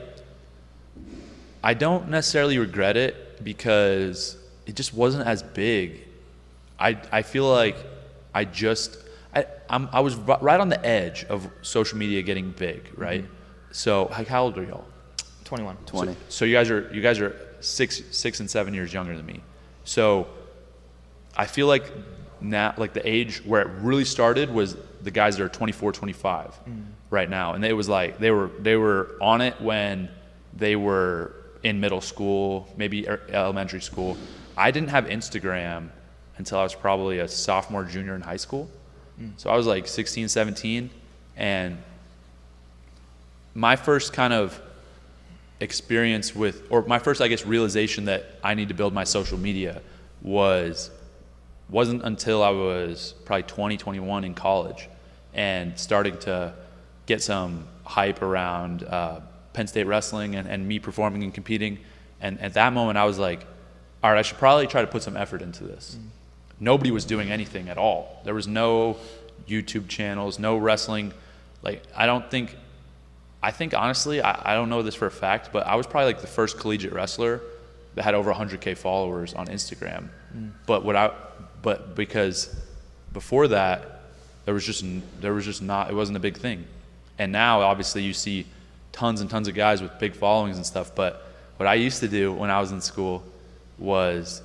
I don't necessarily regret it because it just wasn't as big. I feel like I was right on the edge of social media getting big, right? Mm-hmm. So how old are y'all? 21. 20. So you guys are 6 and 7 years younger than me. So I feel like now, like the age where it really started was the guys that are 24, 25 right now, and it was like they were on it when they were in middle school, maybe elementary school. I didn't have Instagram until I was probably a sophomore, junior in high school. So I was like 16, 17, and my first kind of experience or my first, I guess, realization that I need to build my social media wasn't until I was probably 20, 21 in college and starting to get some hype around Penn State wrestling and me performing and competing. And at that moment, I was like, all right, I should probably try to put some effort into this. Nobody was doing anything at all. There was no YouTube channels, no wrestling. Like, I think honestly, I don't know this for a fact, but I was probably like the first collegiate wrestler that had over 100K followers on Instagram. But because before that, there was just not, it wasn't a big thing. And now obviously you see tons and tons of guys with big followings and stuff. But what I used to do when I was in school was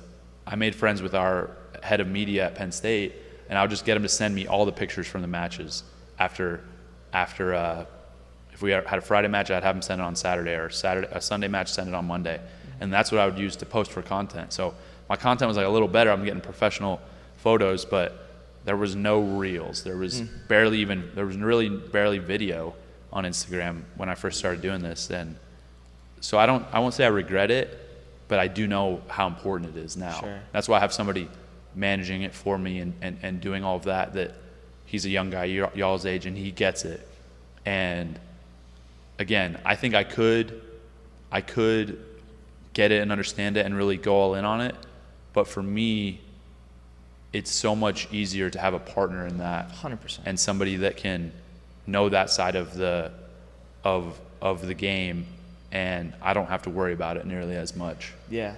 I made friends with our head of media at Penn State, and I would just get him to send me all the pictures from the matches after if we had a Friday match, I'd have him send it on Saturday, or a Sunday match, send it on Monday. And that's what I would use to post for content. So my content was like a little better. I'm getting professional photos, but there was no reels. There was barely video on Instagram when I first started doing this. And so I won't say I regret it, but I do know how important it is now. Sure. That's why I have somebody managing it for me and doing all of that he's a young guy, y'all's age, and he gets it. And again, I think I could get it and understand it and really go all in on it. But for me, it's so much easier to have a partner in that. 100%. And somebody that can know that side of the game, and I don't have to worry about it nearly as much. Yeah,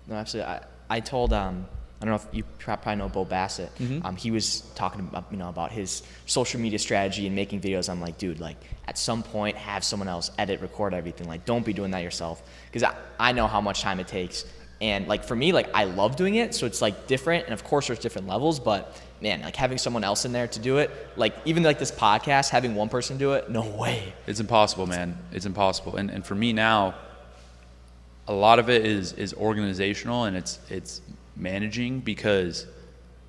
no, absolutely. I told I don't know if you probably know Bo Bassett. Mm-hmm. He was talking about his social media strategy and making videos. I'm like, dude, like at some point have someone else edit, record everything. Like, don't be doing that yourself, because I know how much time it takes. And like for me, like I love doing it, so it's like different. And of course, there's different levels, but man, like having someone else in there to do it, like even like this podcast, having one person do it, no way. It's impossible, man. It's impossible. And for me now, a lot of it is organizational, and it's managing, because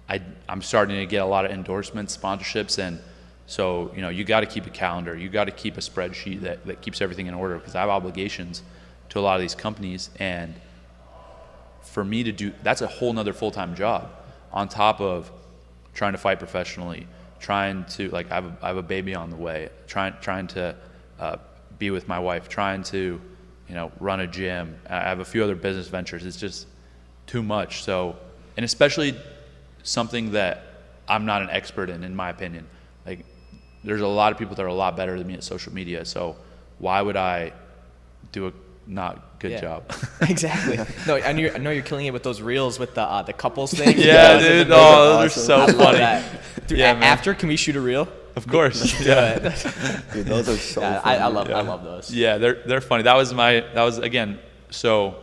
I'm starting to get a lot of endorsements, sponsorships, and so you got to keep a calendar, you got to keep a spreadsheet that keeps everything in order, because I have obligations to a lot of these companies, and for me to do that's a whole nother full-time job on top of trying to fight professionally, trying to I have a baby on the way, trying to be with my wife, trying to run a gym. I have a few other business ventures. It's just too much. So, and especially something that I'm not an expert in my opinion. Like, there's a lot of people that are a lot better than me at social media. So why would I do not good job. Exactly. No, I know you're killing it with those reels with the couples thing. Yeah, dude. Oh, those are so I funny. love that. Dude, Yeah, man. after, can we shoot a reel? Of course. Yeah. Dude, those are so Yeah, funny. I love those. Yeah, they're funny. That was again. So,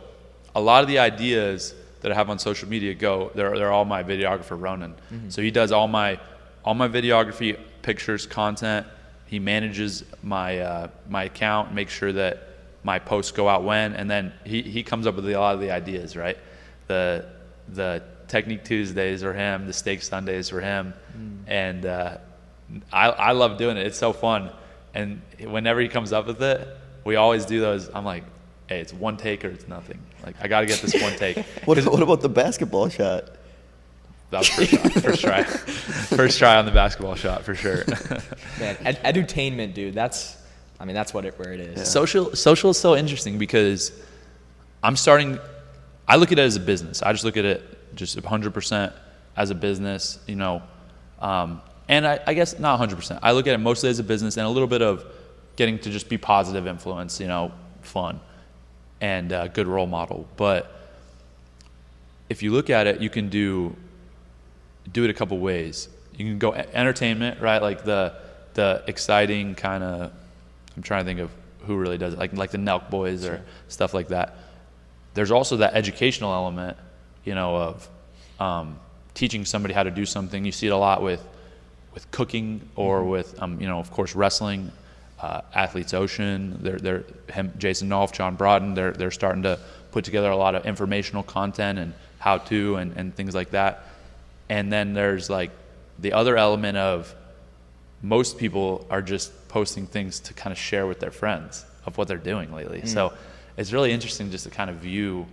a lot of the ideas that I have on social media they're all my videographer Ronan. So he does all my videography, pictures, content. He manages my my account, makes sure that my posts go out when, and then he comes up with a lot of the ideas, right? The Technique Tuesdays are him, the Steak Sundays are him, and I love doing it. It's so fun, and whenever he comes up with it, we always do those. I'm like, hey, it's one take or it's nothing. Like, I got to get this one take. What about the basketball shot? That was first try. First try on the basketball shot for sure. Man, edutainment, dude. That's where it is. Yeah. Social is so interesting because I look at it as a business. I just look at it just 100% as a business, you know. And I guess not 100%. I look at it mostly as a business and a little bit of getting to just be positive influence, you know, fun and a good role model. But if you look at it, you can do it a couple ways. You can go entertainment, right? Like the exciting kind of, I'm trying to think of who really does it, like the Nelk Boys or stuff like that. There's also that educational element, you know, of teaching somebody how to do something. You see it a lot with cooking or with, you know, of course, wrestling. Athletes Ocean, Jason Nolf, John Broughton, they're starting to put together a lot of informational content and how to and things like that. And then there's like the other element of most people are just posting things to kind of share with their friends of what they're doing lately. So it's really interesting just to kind of view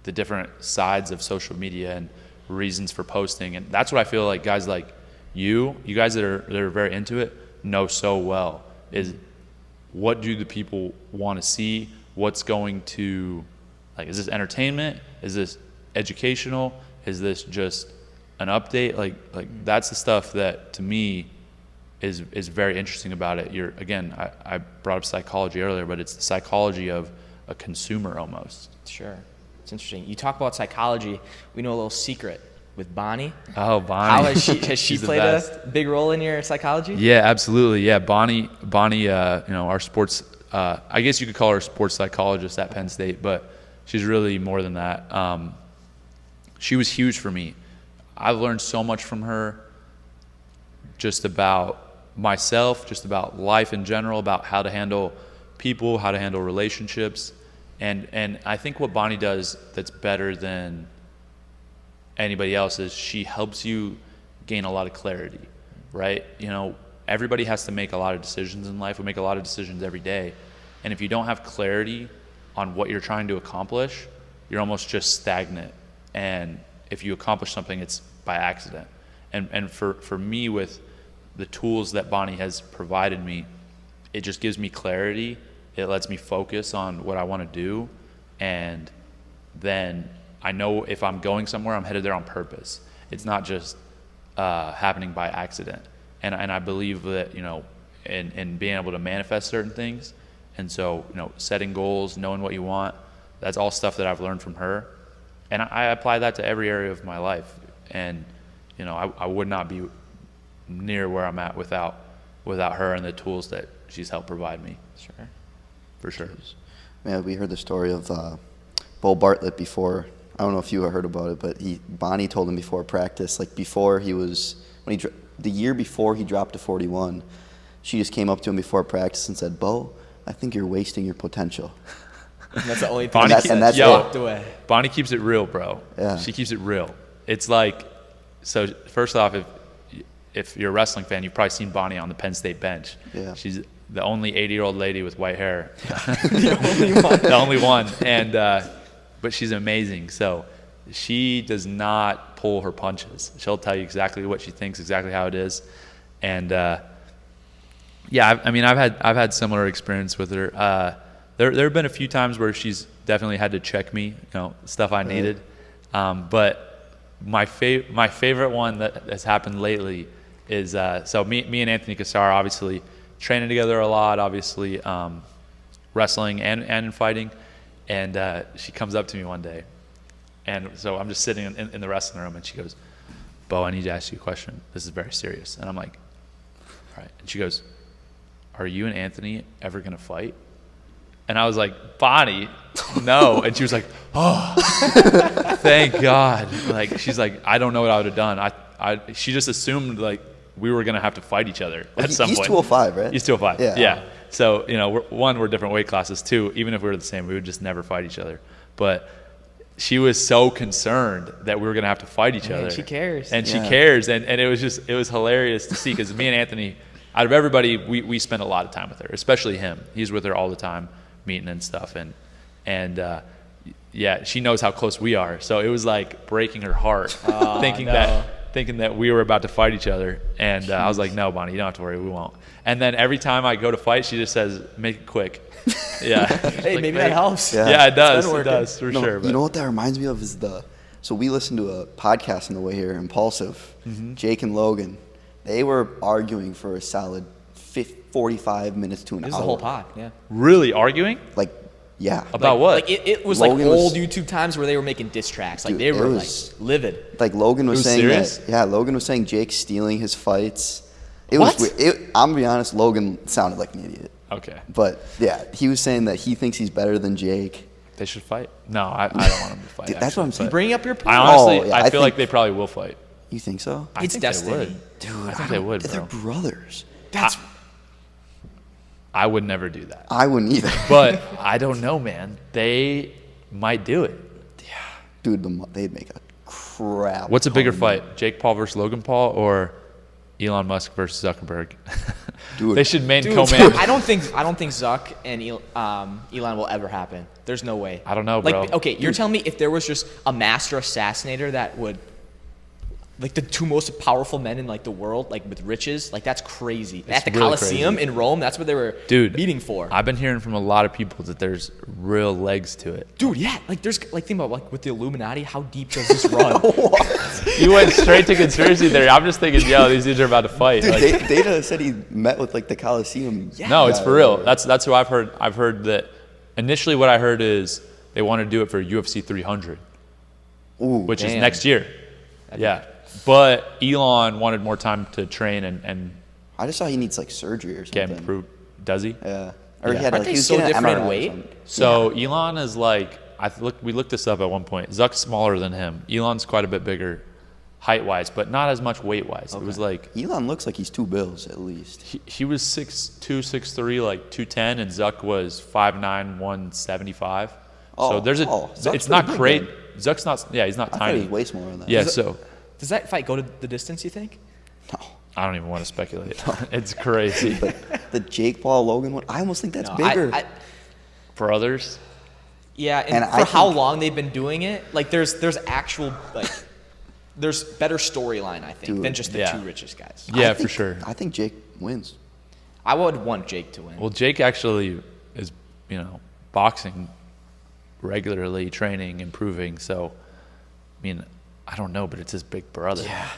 the different sides of social media and reasons for posting. And that's what I feel like guys like you guys that are very into it know so well, is what do the people want to see? What's going to, like, is this entertainment? Is this educational? Is this just an update? Like that's the stuff that to me is very interesting about it. I brought up psychology earlier, but it's the psychology of a consumer almost. Sure. It's interesting. You talk about psychology. We know a little secret with Bonnie. Oh, Bonnie. How has she played a big role in your psychology? Yeah, absolutely. Yeah, Bonnie, you know, our sports, I guess you could call her a sports psychologist at Penn State, but she's really more than that. She was huge for me. I've learned so much from her, just about myself, just about life in general, about how to handle people, how to handle relationships. And I think what Bonnie does that's better than anybody else is she helps you gain a lot of clarity, right? You know, everybody has to make a lot of decisions in life. We make a lot of decisions every day. And if you don't have clarity on what you're trying to accomplish, you're almost just stagnant. And if you accomplish something, it's by accident. And for me, with the tools that Bonnie has provided me, it just gives me clarity. It lets me focus on what I want to do. And then I know if I'm going somewhere, I'm headed there on purpose. It's not just happening by accident. And I believe that, you know, in being able to manifest certain things. And so, you know, setting goals, knowing what you want, that's all stuff that I've learned from her. And I apply that to every area of my life. And, you know, I would not be near where I'm at without her and the tools that she's helped provide me. Sure. For sure. Yeah, we heard the story of Bo Bartlett before. I don't know if you heard about it, but Bonnie told him before practice, like before the year before he dropped to 41, she just came up to him before practice and said, "Bo, I think you're wasting your potential." That's the only thing that's walked away. Bonnie keeps it real, bro. Yeah. She keeps it real. It's like, so first off, if you're a wrestling fan, you've probably seen Bonnie on the Penn State bench. Yeah. She's the only 80-year-old lady with white hair. The only one. The only one. And but she's amazing. So she does not pull her punches. She'll tell you exactly what she thinks, exactly how it is. And yeah, I mean, I've had similar experience with her. There have been a few times where she's definitely had to check me, you know, stuff I needed. But my favorite one that has happened lately is so me and Anthony Cassar obviously training together a lot. Obviously, wrestling and in fighting. And she comes up to me one day. And so I'm just sitting in the wrestling room, and she goes, Bo, I need to ask you a question. This is very serious. And I'm like, all right. And she goes, are you and Anthony ever going to fight? And I was like, Bonnie, no. And she was like, oh, thank God. Like, she's like, I don't know what I would have done. She just assumed, like, we were going to have to fight each other at some point. He's 205, right? He's 205, yeah. So, you know, we're different weight classes. Two, even if we were the same, we would just never fight each other. But she was so concerned that we were going to have to fight each other. She cares. And she cares. And it was hilarious to see, because me and Anthony, out of everybody, we spent a lot of time with her, especially him. He's with her all the time, meeting and stuff. And yeah, she knows how close we are. So it was like breaking her heart, thinking that we were about to fight each other. And I was like, no, Bonnie, you don't have to worry, we won't. And then every time I go to fight, she just says, make it quick. Yeah. Hey, maybe that helps. Yeah, it does. It does, for sure. You know what that reminds me of is so we listened to a podcast on the way here, Impulsive. Jake and Logan, they were arguing for a solid 45 minutes to an hour. This is the whole pod, yeah. Really arguing? Like, yeah. About what? Like it was Logan like old was, YouTube times where they were making diss tracks. Like dude, they were like was, livid. Like Logan was saying serious? that. Yeah, Logan was saying Jake's stealing his fights. What? I'm gonna be honest. Logan sounded like an idiot. Okay. But yeah, he was saying that he thinks he's better than Jake. They should fight. No, I don't want them to fight. Dude, that's what I'm saying. Bring up your point. I honestly, yeah, I feel think- like they probably will fight. You think so? I It's think they destiny. would. Dude, I think they would, They're bro. brothers. That's I would never do that. I wouldn't either. But I don't know, man. They might do it. Dude, they'd make a crap. What's a bigger ton. fight, Jake Paul versus Logan Paul, or Elon Musk versus Zuckerberg? Dude. They should Dude, co-manage. I don't think Zuck and Elon will ever happen. There's no way. I don't know, bro. Like, okay, you're telling me if there was just a master assassinator that would, like the two most powerful men in like the world, like with riches, like that's crazy. At the really Colosseum crazy. in Rome, that's what they were meeting for. I've been hearing from a lot of people that there's real legs to it. Dude, yeah, like there's like think about like with the Illuminati, how deep does this run? You went straight to conspiracy theory. I'm just thinking, yo, these dudes are about to fight. Dude, Like, Data said he met with like the Colosseum. Yeah. no, it's for real. That's who I've heard. I've heard that initially what I heard is they want to do it for UFC 300, Ooh, which is damn. next year. Yeah. But Elon wanted more time to train and I just saw he needs like surgery or get something. improved. Does he? Yeah. Or Yeah. he had Aren't he they was so getting an different in MRI or weight? something. So Elon is like, we looked this up at one point. Zuck's smaller than him. Elon's quite a bit bigger height-wise, but not as much weight-wise. It was like, Elon looks like he's 2 bills at least. he was 6'2", 6'3", like 210, and Zuck was 5'9", 175. So Zuck's it's not pretty great. big Zuck's not, yeah, he's not I thought he tiny. was way smaller than that. Yeah, so Does that fight go to the distance, you think? No. I don't even want to speculate. It's crazy. The Jake Paul Logan one, I almost think that's No, bigger. For others, Yeah, And and I for how think- long they've been doing it, like there's actual like there's better storyline I think Dude, than just the yeah. two richest guys. yeah, I for think- sure. I think Jake wins. I would want Jake to win. Well, Jake actually is, boxing regularly, training, improving. So, I mean, I don't know, but it's his big brother. Yeah.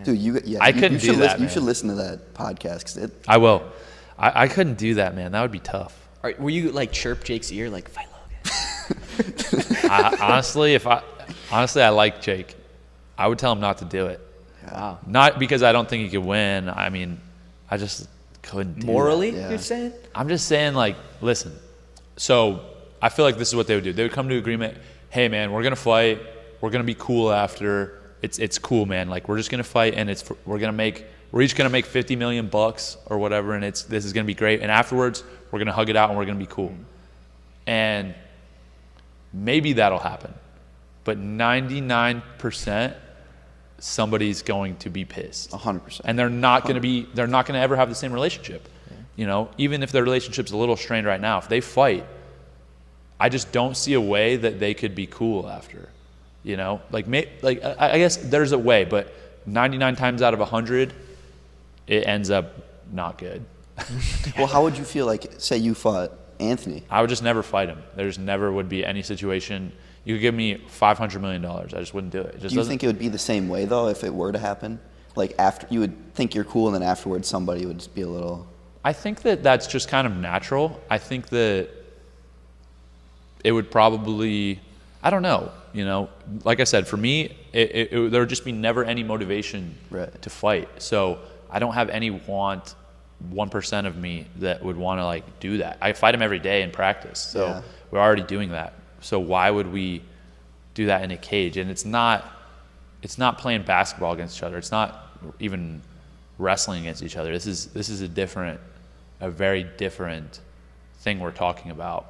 Dude, I couldn't should do that, You man. should listen to that podcast because I will. I couldn't do that, man. That would be tough. All right, were you like chirp Jake's ear like fight Logan? Honestly, I like Jake. I would tell him not to do it. Wow. Not because I don't think he could win. I mean, I just couldn't do Morally, that. Yeah. you're saying? I'm just saying, like, listen. So I feel like this is what they would do. They would come to agreement. Hey, man, we're gonna fight. We're gonna be cool after. It's cool, man. Like, we're just gonna fight, and we're each gonna make $50 million or whatever, and this is gonna be great. And afterwards, we're gonna hug it out, and we're gonna be cool. And maybe that'll happen, but 99% somebody's going to be pissed. 100%. And they're not going to ever have the same relationship. Even if their relationship's a little strained right now, if they fight, I just don't see a way that they could be cool after. I guess there's a way, but 99 times out of 100, it ends up not good. Well, how would you feel like, say you fought Anthony? I would just never fight him. There's never would be any situation. You could give me $500 million. I just wouldn't do it. Do you think it would be the same way, though, if it were to happen? Like, after you would think you're cool, and then afterwards somebody would just be a little... I think that that's just kind of natural. I think that it would probably, I don't know, you know, like I said, for me, there would just be never any motivation to fight. So I don't have any 1% of me that would want to like do that. I fight him every day in practice. So we're already doing that. So why would we do that in a cage? And it's not playing basketball against each other. It's not even wrestling against each other. This is a very different thing we're talking about.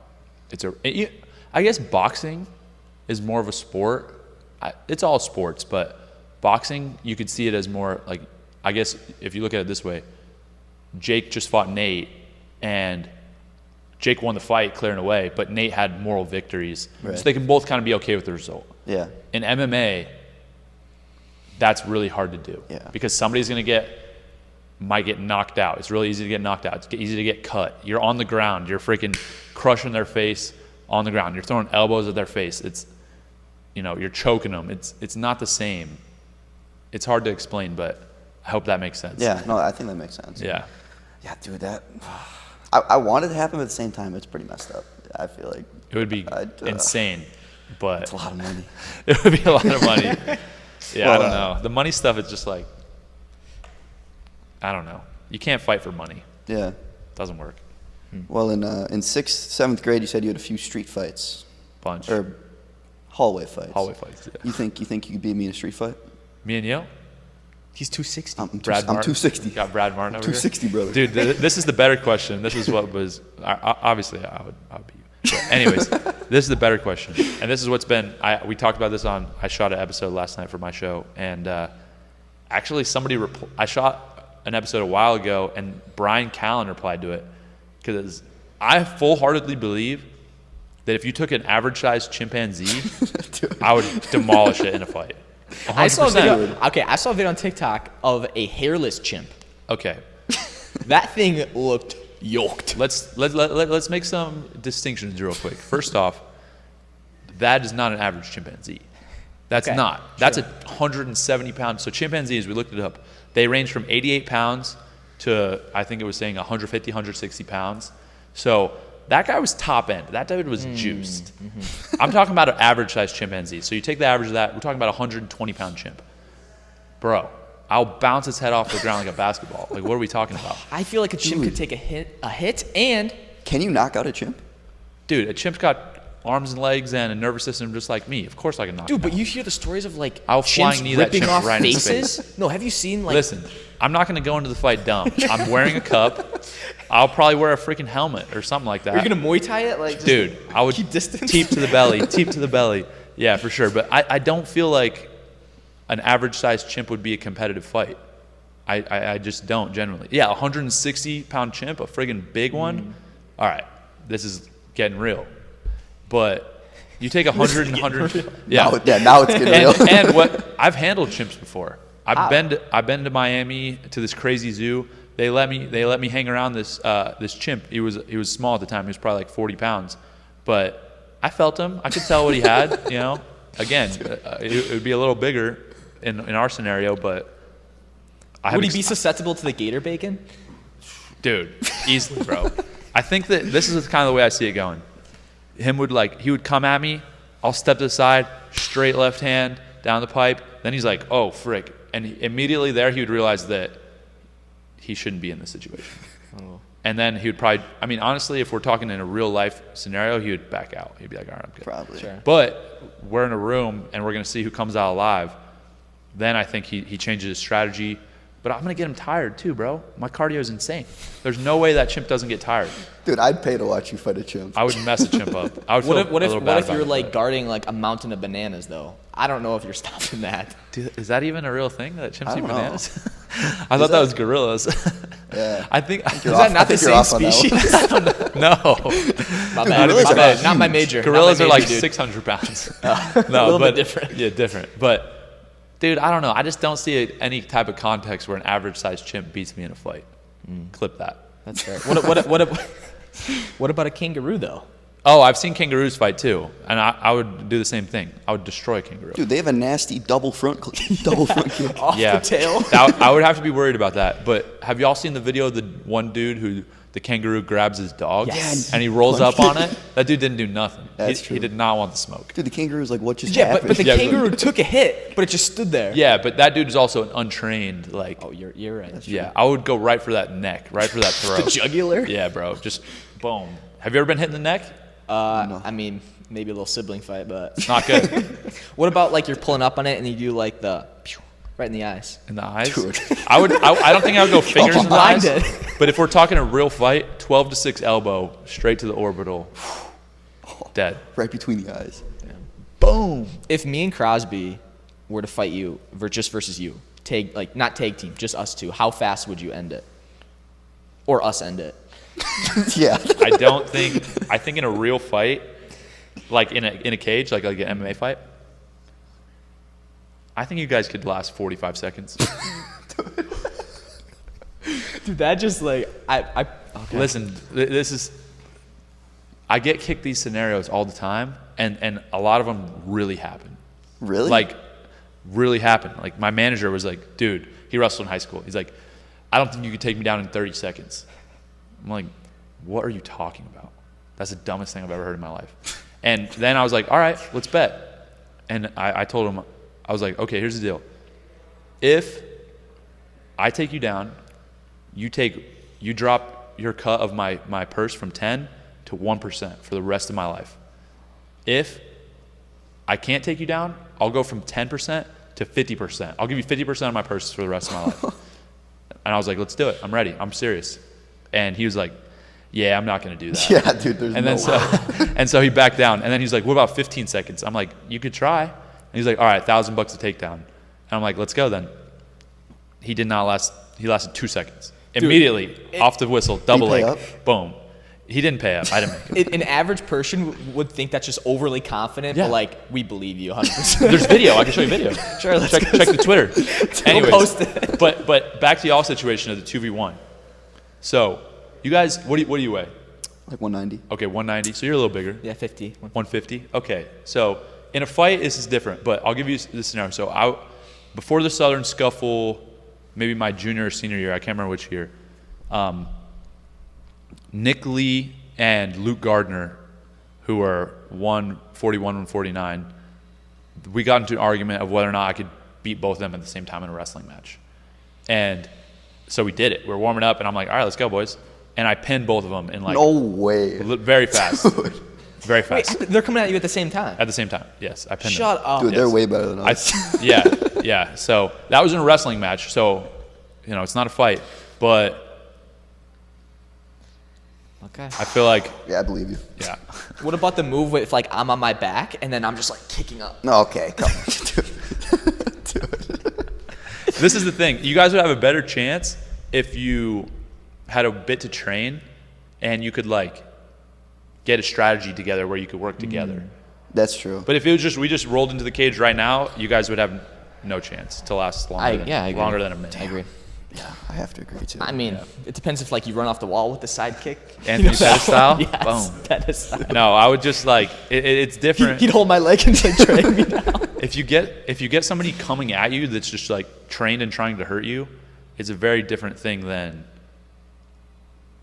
I guess boxing is more of a sport. It's all sports, but boxing, you could see it as more like, I guess if you look at it this way, Jake just fought Nate, and Jake won the fight clearing away, but Nate had moral victories. So they can both kind of be okay with the result. Yeah. In MMA, that's really hard to do. Yeah. Because somebody's might get knocked out. It's really easy to get knocked out. It's easy to get cut. You're on the ground. You're freaking crushing their face on the ground. You're throwing elbows at their face. It's, you know, you're choking them. It's not the same. It's hard to explain, but I hope that makes sense. Yeah, no, I think that makes sense. Yeah. Yeah, dude, that I want it to happen, but at the same time, it's pretty messed up. I feel like it would be insane, but it's a lot of money. It would be a lot of money. Yeah, well, I don't know. The money stuff is just like, I don't know. You can't fight for money. Yeah, it doesn't work. Well, in 6th, 7th grade, you said you had a few street fights. Bunch. Or hallway fights. Hallway fights. Yeah. You think you could beat me in a street fight? Me and you? He's 260. I'm 260. You got Brad Martin over 260, here? brother. Dude, this is the better question. This is what was obviously I would beat you. But anyways, this is the better question, and this is what's been. We talked about this on. I shot an episode last night for my show, and actually I shot an episode a while ago, and Brian Callen replied to it because I full-heartedly believe that if you took an average-sized chimpanzee, I would demolish it in a fight. 100%. I saw a video on TikTok of a hairless chimp. Okay. That thing looked yoked. Let's make some distinctions real quick. First off, that is not an average chimpanzee. That's not. That's a 170 pound. So chimpanzees, we looked it up, they range from 88 pounds to, I think it was saying 150, 160 pounds. So that guy was top end. That dude was juiced. Mm-hmm. I'm talking about an average sized chimpanzee. So you take the average of that, we're talking about a 120 pound chimp. Bro, I'll bounce its head off the ground like a basketball. Like, what are we talking about? I feel like a chimp could take a hit and... Can you knock out a chimp? Dude, a chimp's got arms and legs and a nervous system just like me. Of course I can knock him out. Dude, but you hear the stories of like I'll flying knee that chimp off right faces? in his face. No, have you seen like... Listen, I'm not going to go into the fight dumb. I'm wearing a cup. I'll probably wear a freaking helmet or something like that. Are you going to Muay Thai it? Like, just dude, I would keep distance? Teep to the belly. Teep to the belly. Yeah, for sure. But I don't feel like an average-sized chimp would be a competitive fight. I just don't generally. Yeah, a 160-pound chimp, a friggin' big one. All right, this is getting real. But you take 100 and 100. Yeah, now it's getting real. And what I've handled chimps before. I've been to Miami to this crazy zoo. They let me hang around this chimp. He was small at the time. He was probably like 40 pounds, but I felt him. I could tell what he had. You know, again, it would be a little bigger in our scenario, but would he be susceptible to the gator bacon? Dude, easily, bro. I think that this is kind of the way I see it going. He would come at me. I'll step to the side, straight left hand down the pipe. Then he's like, "Oh, frick!" And immediately there, he would realize that he shouldn't be in this situation. Oh. And then he would probably, I mean, honestly, if we're talking in a real life scenario, he would back out. He'd be like, all right, I'm good. Probably. Sure. But we're in a room and we're going to see who comes out alive. Then I think he changes his strategy. But I'm going to get him tired too, bro. My cardio is insane. There's no way that chimp doesn't get tired. Dude, I'd pay to watch you fight a chimp. I would mess a chimp up. I would what if you're like guarding like a mountain of bananas though? I don't know if you're stopping that. Dude, is that even a real thing that chimps eat bananas? I thought that was gorillas. Yeah. I think is that not the same species? No. My bad. Not my major. Gorillas are like 600 pounds. A little bit different. Yeah, different. But dude, I don't know. I just don't see any type of context where an average-sized chimp beats me in a fight. Clip that. That's fair. What about a kangaroo, though? Oh, I've seen kangaroos fight, too. And I would do the same thing. I would destroy a kangaroo. Dude, they have a nasty double front kick. Off the tail. I would have to be worried about that. But have y'all seen the video of the one dude who the kangaroo grabs his dog Yes. and he rolls up on it. That dude didn't do nothing. That's He true. did not want the smoke. Dude, the kangaroo's like, what just Yeah, happened? but the Yeah, kangaroo took a hit, but it just stood there. Yeah, but that dude is also an untrained, like, Oh, you're right. yeah, I would go right for that neck, right for that throat. The jugular? Yeah, bro, just boom. Have you ever been hit in the neck? No. I mean, maybe a little sibling fight, but Not good. what about like you're pulling up on it and you do like the pew, right in the eyes? In the eyes? Dude. I don't think I would go fingers in the eyes. Blinded. But if we're talking a real fight, 12 to 6 elbow, straight to the orbital, dead. Right between the eyes. Boom. If me and Crosby were to fight you, just versus you, not tag team, just us two, how fast would you end it? Or us end it? Yeah. I think in a real fight, like in a cage, like an MMA fight, I think you guys could last 45 seconds. Dude, that just like, okay. Listen, I get kicked these scenarios all the time, and a lot of them really happen. Really? Like, really happen. Like, my manager was like, dude, he wrestled in high school. He's like, I don't think you could take me down in 30 seconds. I'm like, what are you talking about? That's the dumbest thing I've ever heard in my life. And then I was like, all right, let's bet. And I told him, I was like, okay, here's the deal. If I take you down, you drop your cut of my purse from 10 to 1% for the rest of my life. If I can't take you down, I'll go from 10% to 50%. I'll give you 50% of my purse for the rest of my life. And I was like, let's do it. I'm ready. I'm serious. And he was like, yeah, I'm not going to do that. Yeah, dude, there's And no then way. and so he backed down. And then he's like, what about 15 seconds? I'm like, you could try. And he's like, all right, $1,000 a takedown. And I'm like, let's go then. He did not last. He lasted 2 seconds. Immediately, off the whistle, double pay leg, up? boom. He didn't pay up. I didn't make it. An average person would think that's just overly confident, Yeah. but like, we believe you 100%. There's video. I can show you video. Sure, let's check the Twitter. Anyways, post it. But back to y'all situation of the 2v1. So, you guys, what do you weigh? Like 190. Okay, 190. So you're a little bigger. Yeah, 50. 150. Okay, so in a fight, this is different. But I'll give you this scenario. So before the Southern Scuffle, maybe my junior or senior year, I can't remember which year. Nick Lee and Luke Gardner, who are 141, 149, we got into an argument of whether or not I could beat both of them at the same time in a wrestling match. And so we did it. We're warming up, and I'm like, all right, let's go, boys. And I pinned both of them in like No way. very fast. Very Wait, fast. they're coming at you at the same time? At the same time, yes. I pinned Shut them. up. Dude, they're way better than us. Yeah. So that was in a wrestling match. So, it's not a fight. But Okay. I feel like, Yeah, I believe you. yeah. What about the move with like I'm on my back and then I'm just like kicking up? No, okay, come on. Dude. This is the thing. You guys would have a better chance if you had a bit to train and you could like get a strategy together where you could work together. That's true. But if it was we just rolled into the cage right now, you guys would have no chance to last longer, I agree. longer than a minute. I agree. Yeah, I have to agree too. I mean, it depends if like you run off the wall with the sidekick. Anthony Pettis style? Yes, Boom. Pettis style. No, I would just like it's different. He'd hold my leg and like drag me down. If you get somebody coming at you that's just like trained and trying to hurt you, it's a very different thing than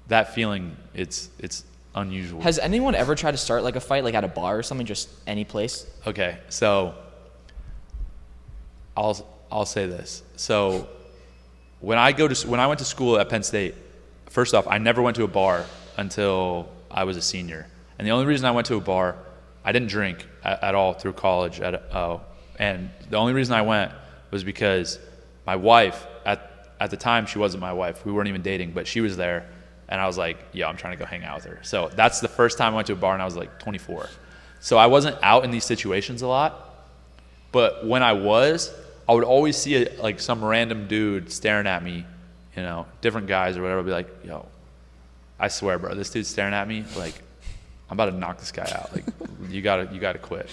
that feeling. It's unusual. Has anyone ever tried to start like a fight like at a bar or something, just any place? Okay, so I'll say this. So when I went to school at Penn State, first off, I never went to a bar until I was a senior. And the only reason I went to a bar, I didn't drink at all through college. And the only reason I went was because my wife, at the time, she wasn't my wife. We weren't even dating, but she was there. And I was like, yo, I'm trying to go hang out with her. So that's the first time I went to a bar, and I was like 24. So I wasn't out in these situations a lot. But when I was, I would always see like some random dude staring at me, different guys or whatever. I'd be like, yo, I swear, bro, this dude's staring at me. Like, I'm about to knock this guy out. Like, you gotta quit.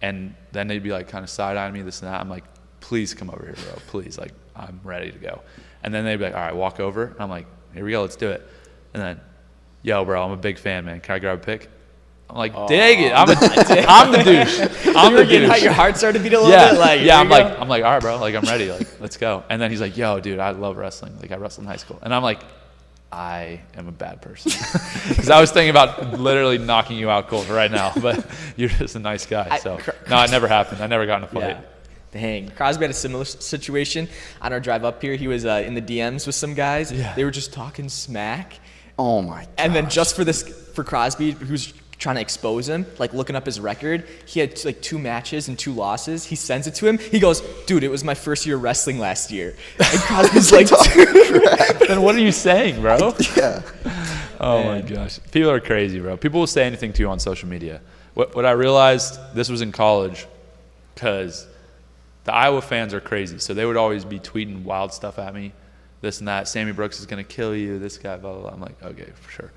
And then they'd be like kind of side-eyeing me, this and that. I'm like, please come over here, bro. Please, like, I'm ready to go. And then they'd be like, all right, walk over. And I'm like, here we go, let's do it. And then, yo, bro, I'm a big fan, man. Can I grab a pic? I'm like, dang it, I'm the douche. I'm the douche. Your heart started to beat a little bit. Like, I'm like, all right, bro, like I'm ready, like let's go. And then he's like, yo, dude, I love wrestling. Like I wrestled in high school. And I'm like, I am a bad person. Because I was thinking about literally knocking you out cold right now, but you're just a nice guy. So no, it never happened. I never got in a fight. Yeah. Dang. Crosby had a similar situation. On our drive up here, he was in the DMs with some guys. Yeah. They were just talking smack. Oh my god. And then just for Crosby, who's trying to expose him, like looking up his record, he had like 2 matches and 2 losses. He sends it to him. He goes, dude, it was my first year wrestling last year. And Crosby's like, then what are you saying, bro? Yeah. Oh my gosh. People are crazy, bro. People will say anything to you on social media. What I realized, this was in college, because the Iowa fans are crazy. So they would always be tweeting wild stuff at me, this and that. Sammy Brooks is going to kill you, this guy, blah, blah, blah. I'm like, okay, for sure.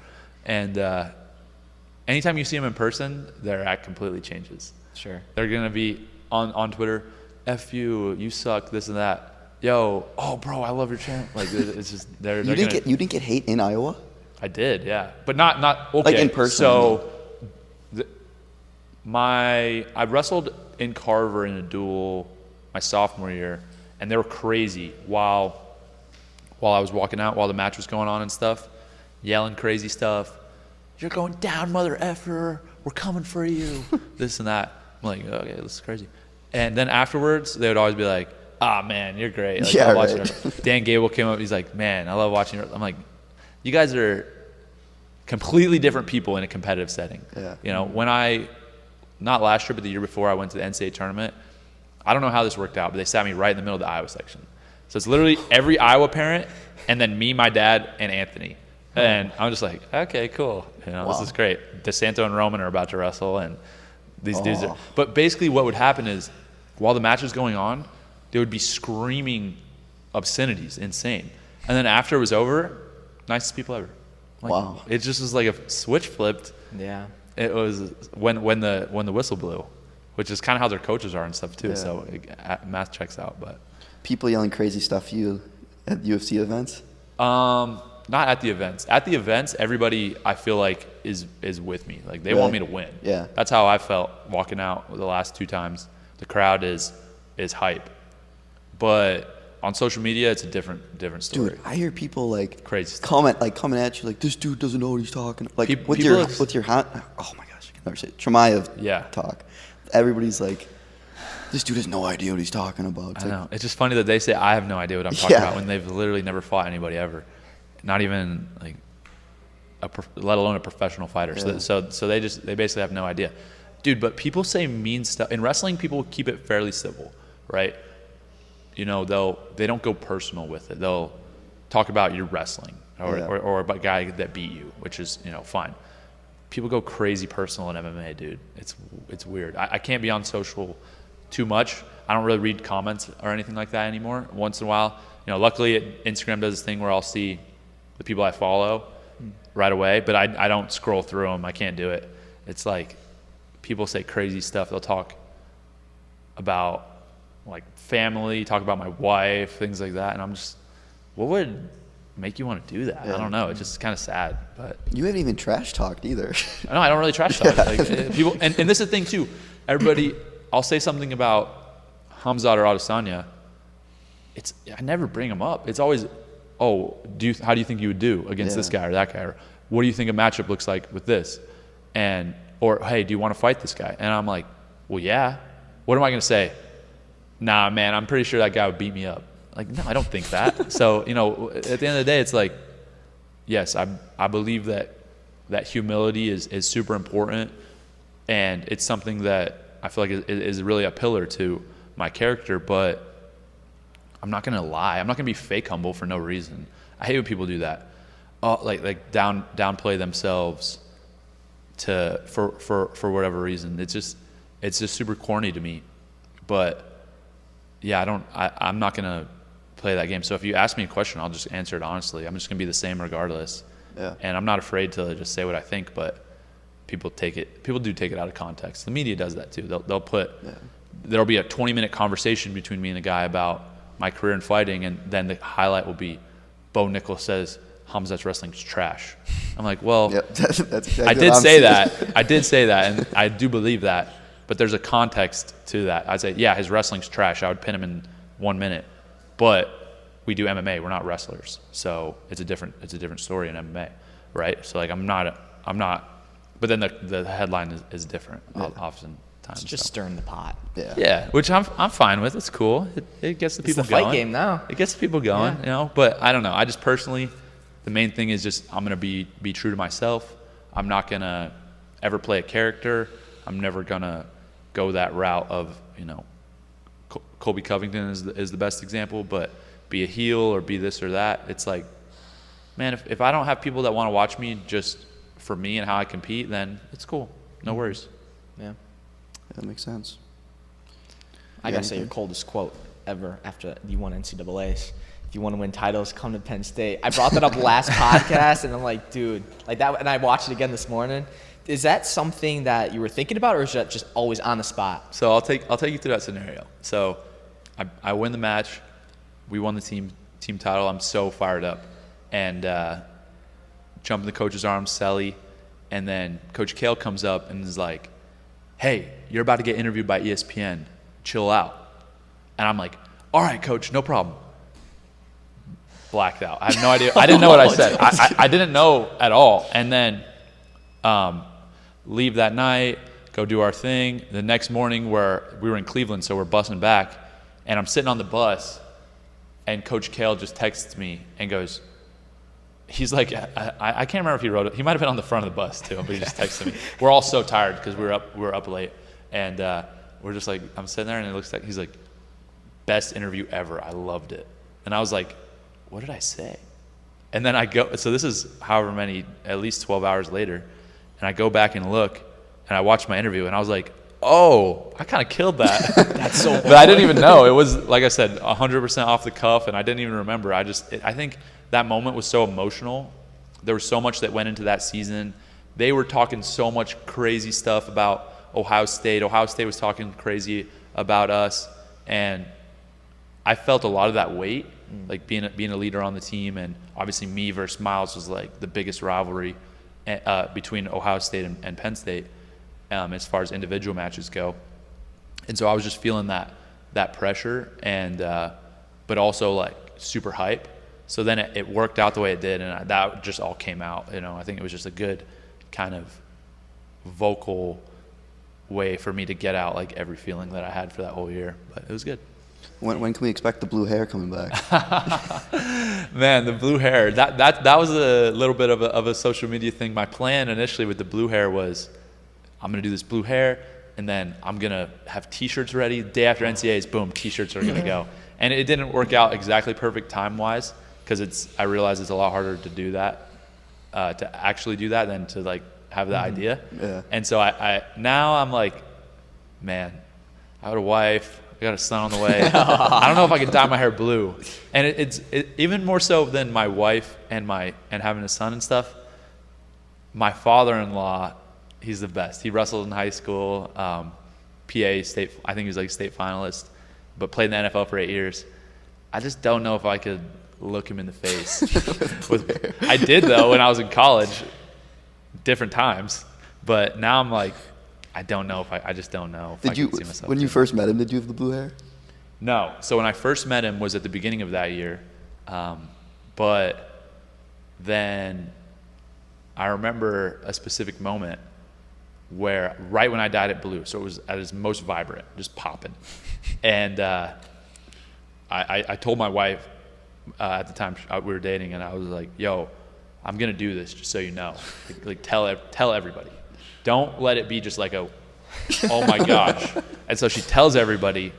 And anytime you see them in person, their act completely changes. Sure. They're going to be on Twitter, F you, you suck, this and that. Yo, oh, bro, I love your channel. Like, it's just, You didn't get hate in Iowa? I did, yeah. But not okay. Like in person? So, I wrestled in Carver in a duel my sophomore year, and they were crazy while I was walking out, while the match was going on and stuff, yelling crazy stuff. You're going down, mother effer. We're coming for you. This and that. I'm like, okay, this is crazy. And then afterwards, they would always be like, ah, man, you're great. Like, yeah, right. Dan Gable came up. He's like, man, I love watching you. I'm like, you guys are completely different people in a competitive setting. Yeah. You know, when not last year, but the year before, I went to the NCAA tournament. I don't know how this worked out, but they sat me right in the middle of the Iowa section. So it's literally every Iowa parent, and then me, my dad, and Anthony. And I'm just like, okay, cool. You know, This is great. DeSanto and Roman are about to wrestle, and these dudes are. But basically, what would happen is, while the match was going on, they would be screaming obscenities, insane. And then after it was over, nicest people ever. Like, wow. It just was like a switch flipped. Yeah. It was when the whistle blew, which is kind of how their coaches are and stuff too. Yeah. So math checks out. But people yelling crazy stuff you at UFC events? Not at the events. At the events, everybody I feel like is with me. Like they want me to win. Yeah. That's how I felt walking out the last 2 times. The crowd is hype, but on social media, it's a different story. Dude, I hear people like crazy stuff. coming at you like, this dude doesn't know what he's talking. Like with your oh my gosh, I can never say it. Chimaev talk. Everybody's like, this dude has no idea what he's talking about. It's I know. It's just funny that they say I have no idea what I'm talking about when they've literally never fought anybody ever, not even like let alone a professional fighter. Yeah. So they basically have no idea, dude. But people say mean stuff in wrestling. People keep it fairly civil, right? You know, they don't go personal with it. They'll talk about your wrestling or about a guy that beat you, which is, you know, fine. People go crazy personal in MMA, dude. It's weird. I can't be on social too much. I don't really read comments or anything like that anymore. Once in a while, you know, luckily Instagram does this thing where I'll see the people I follow right away, but I don't scroll through them. I can't do it. It's like people say crazy stuff. They'll talk about like family, talk about my wife, things like that, and I'm just, what would make you want to do that? I don't know. It's just kind of sad. But you haven't even trash talked either. I know, I don't really trash talk. Like, people, and this is the thing too. Everybody, I'll say something about Khamzat or Adesanya. I never bring them up. It's always, how do you think you would do against this guy or that guy? Or what do you think a matchup looks like with this? Or hey, do you want to fight this guy? And I'm like, well, yeah. What am I going to say? Nah, man, I'm pretty sure that guy would beat me up. Like, no, I don't think that. So, you know, at the end of the day, it's like, yes, I believe that humility is super important, and it's something that I feel like is really a pillar to my character, but I'm not going to lie. I'm not going to be fake humble for no reason. I hate when people do that. Like downplay themselves for whatever reason. It's just super corny to me. But yeah, I'm not going to play that game. So if you ask me a question, I'll just answer it honestly. I'm just going to be the same regardless. Yeah. And I'm not afraid to just say what I think, but people do take it out of context. The media does that too. They'll put, there'll be a 20-minute conversation between me and a guy about my career in fighting, and then the highlight will be, Bo Nickal says Khamzat's wrestling's trash. I'm like, well, that's exactly I did say that. I did say that, and I do believe that. But there's a context to that. I'd say, yeah, his wrestling's trash. I would pin him in 1 minute. But we do MMA. We're not wrestlers, so it's a different story in MMA, right? So like I'm not. But then the headline is different oftentimes. It's just stirring the pot. Yeah, which I'm fine with. It's cool. It gets the people going. It's the fight game now. It gets the people going, you know. But I don't know. I just personally, the main thing is just I'm gonna be true to myself. I'm not gonna ever play a character. I'm never gonna go that route of, you know, Colby Covington is the best example, but be a heel or be this or that. It's like, man, if I don't have people that want to watch me just for me and how I compete, then it's cool. No worries. Yeah. That makes sense. I gotta say your coldest quote ever after you won NCAAs. If you want to win titles, come to Penn State. I brought that up last podcast, and I'm like, dude, like that. And I watched it again this morning. Is that something that you were thinking about, or is that just always on the spot? So I'll take you through that scenario. So I win the match. We won the team title. I'm so fired up, and jump in the coach's arms, Selly, and then Coach Kale comes up and is like, hey, you're about to get interviewed by ESPN. Chill out. And I'm like, all right, coach, no problem. Blacked out. I have no idea. I didn't know what I said. I didn't know at all. And then leave that night, go do our thing. The next morning, we were in Cleveland, so we're busing back. And I'm sitting on the bus, and Coach Kale just texts me and goes, he's like, I can't remember if he wrote it. He might have been on the front of the bus too, but he just texted me. We're all so tired because we were up late, and we're just like, I'm sitting there, and it looks like he's like, best interview ever. I loved it, and I was like, what did I say? And then I go. So this is however many, at least 12 hours later, and I go back and look, and I watch my interview, and I was like, oh, I kind of killed that. That's so. But I didn't even know. It was, like I said, 100% off the cuff, and I didn't even remember. I think that moment was so emotional. There was so much that went into that season. They were talking so much crazy stuff about Ohio State. Ohio State was talking crazy about us, and I felt a lot of that weight, like being a leader on the team, and obviously me versus Miles was like the biggest rivalry between Ohio State and Penn State as far as individual matches go. And so I was just feeling that pressure, and but also like super hype. So then it worked out the way it did, and that just all came out. You know, I think it was just a good kind of vocal way for me to get out like every feeling that I had for that whole year. But it was good. When can we expect the blue hair coming back? Man, the blue hair. That was a little bit of a social media thing. My plan initially with the blue hair was, I'm gonna do this blue hair, and then I'm gonna have T-shirts ready. Day after NCAAs, boom, T-shirts are gonna go. And it didn't work out exactly perfect time-wise, because I realized it's a lot harder to do that, to actually do that than to like have the idea. Yeah. And so I now I'm like, man, I have a wife, I got a son on the way. I don't know if I can dye my hair blue. And it's even more so than my wife and having a son and stuff. My father-in-law, he's the best. He wrestled in high school, PA state. I think he was like state finalist, but played in the NFL for 8 years. I just don't know if I could look him in the face. I did though when I was in college, different times. But now I'm like, I don't know if I just don't know if I can see myself. When you first met him, did you have the blue hair? No. So when I first met him was at the beginning of that year. But then I remember a specific moment where right when I dyed it blue, so it was at its most vibrant, just popping. And I told my wife at the time we were dating, and I was like, yo, I'm going to do this just so you know. Like tell everybody. Don't let it be just like oh my gosh. And so she tells everybody,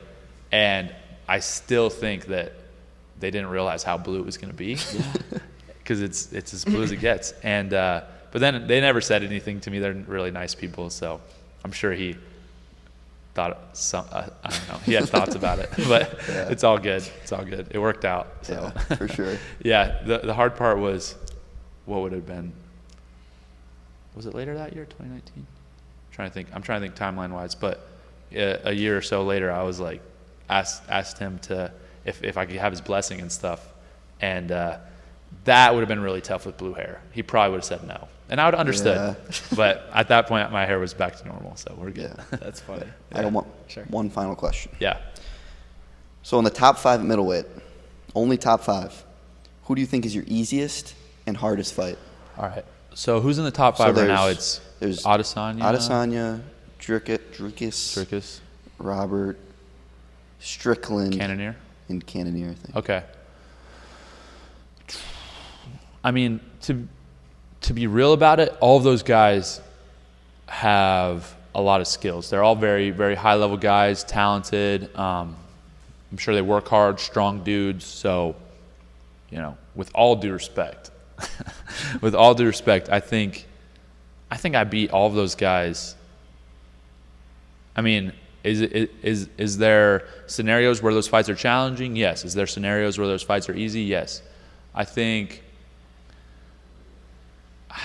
and I still think that they didn't realize how blue it was going to be, because it's as blue as it gets. And but then they never said anything to me. They're really nice people, so I'm sure he thought I don't know. He had thoughts about it, but yeah. It's all good. It's all good. It worked out. So. Yeah, for sure. Yeah, the hard part was, what would it have been? Was it later that year, 2019? I'm trying to think timeline-wise, but a year or so later, I was like, asked him to if I could have his blessing and stuff, and that would have been really tough with blue hair. He probably would have said no, and I would have understood. Yeah. But at that point, my hair was back to normal, so we're good. Yeah. That's funny. Yeah. I got one final question. Yeah. So in the top 5 at middleweight, Only top 5. Who do you think is your easiest and hardest fight? All right. So who's in the top 5 right now? There's Adesanya, Dricus, Robert, Strickland, Cannonier, and Cannonier, I think. Okay. I mean, to be real about it, all of those guys have a lot of skills. They're all very, very high-level guys, talented. I'm sure they work hard, strong dudes. So, with all due respect, I think I beat all of those guys. I mean, is there scenarios where those fights are challenging? Yes. Is there scenarios where those fights are easy? Yes. I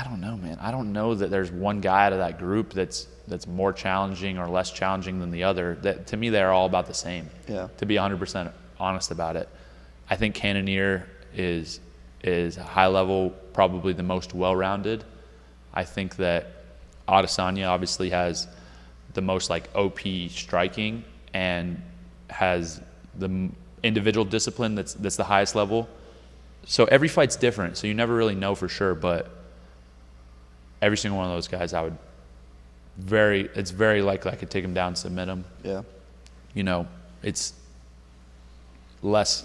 don't know, man. I don't know that there's one guy out of that group that's more challenging or less challenging than the other. That, to me, they're all about the same. Yeah. To be 100% honest about it, I think Cannonier is high level, probably the most well-rounded. I think that Adesanya obviously has the most OP striking and has the individual discipline that's the highest level. So every fight's different, so you never really know for sure, but every single one of those guys, it's very likely I could take him down, submit him. Yeah. It's less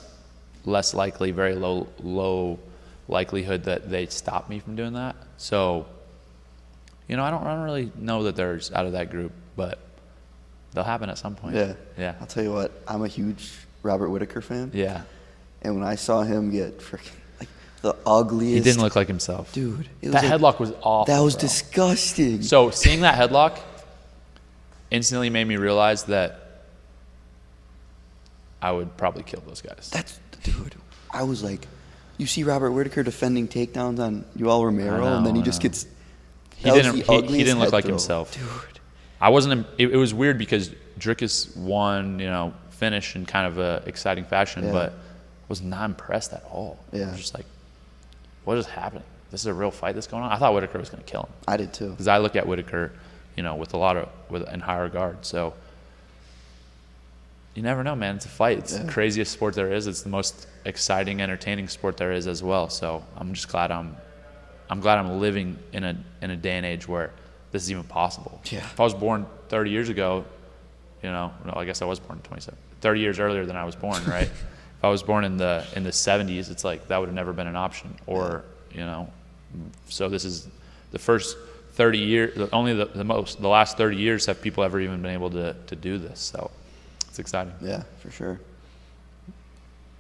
likely, very low likelihood that they stop me from doing that. So, I don't really know that there's out of that group, but they'll happen at some point. Yeah. Yeah. I'll tell you what, I'm a huge Robert Whittaker fan. Yeah. And when I saw him get freaking the ugliest. He didn't look like himself. Dude. That headlock was awful. That was bro. disgusting. So seeing that headlock instantly made me realize that I would probably kill those guys. Dude, I was like, you see Robert Whittaker defending takedowns on Yoel Romero, and then he just gets. He didn't look like himself. Dude. I wasn't. It was weird because Dricus won, finish in kind of a exciting fashion, but was not impressed at all. Yeah. I was just like, what is happening? This is a real fight that's going on? I thought Whittaker was going to kill him. I did too. Because I look at Whittaker, in high regard. So you never know, man. It's a fight. It's the craziest sport there is. It's the most exciting, entertaining sport there is as well. So I'm just glad I'm living in a day and age where this is even possible. Yeah. If I was born 30 years ago, I guess I was born in 27. 30 years earlier than I was born, right? If I was born in the 70s, it's like that would have never been an option. Or, so this is the first 30 years, only the last 30 years have people ever even been able to do this. So it's exciting. Yeah, for sure.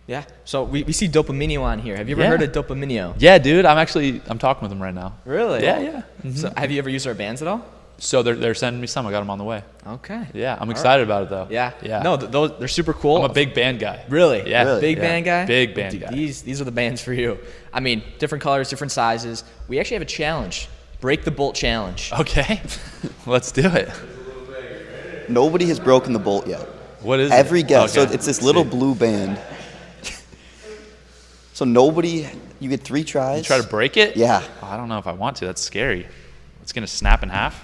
Yeah. So we see DopamineO on here. Have you ever heard of DopamineO? Yeah, dude. I'm talking with them right now. Really? Yeah, yeah. Mm-hmm. So have you ever used our bands at all? So they're sending me some. I got them on the way. Okay. Yeah, I'm excited about it though. Yeah. Yeah. No, they're super cool. I'm a big band guy. Really? Yeah. Really? Big band guy? Big band guy. These are the bands for you. I mean, different colors, different sizes. We actually have a challenge. Break the bolt challenge. Okay. Let's do it. Nobody has broken the bolt yet. What is Every it? guest. Okay. So it's this little blue band. So you get 3 tries. You try to break it? Yeah. Oh, I don't know if I want to. That's scary. It's gonna snap in half.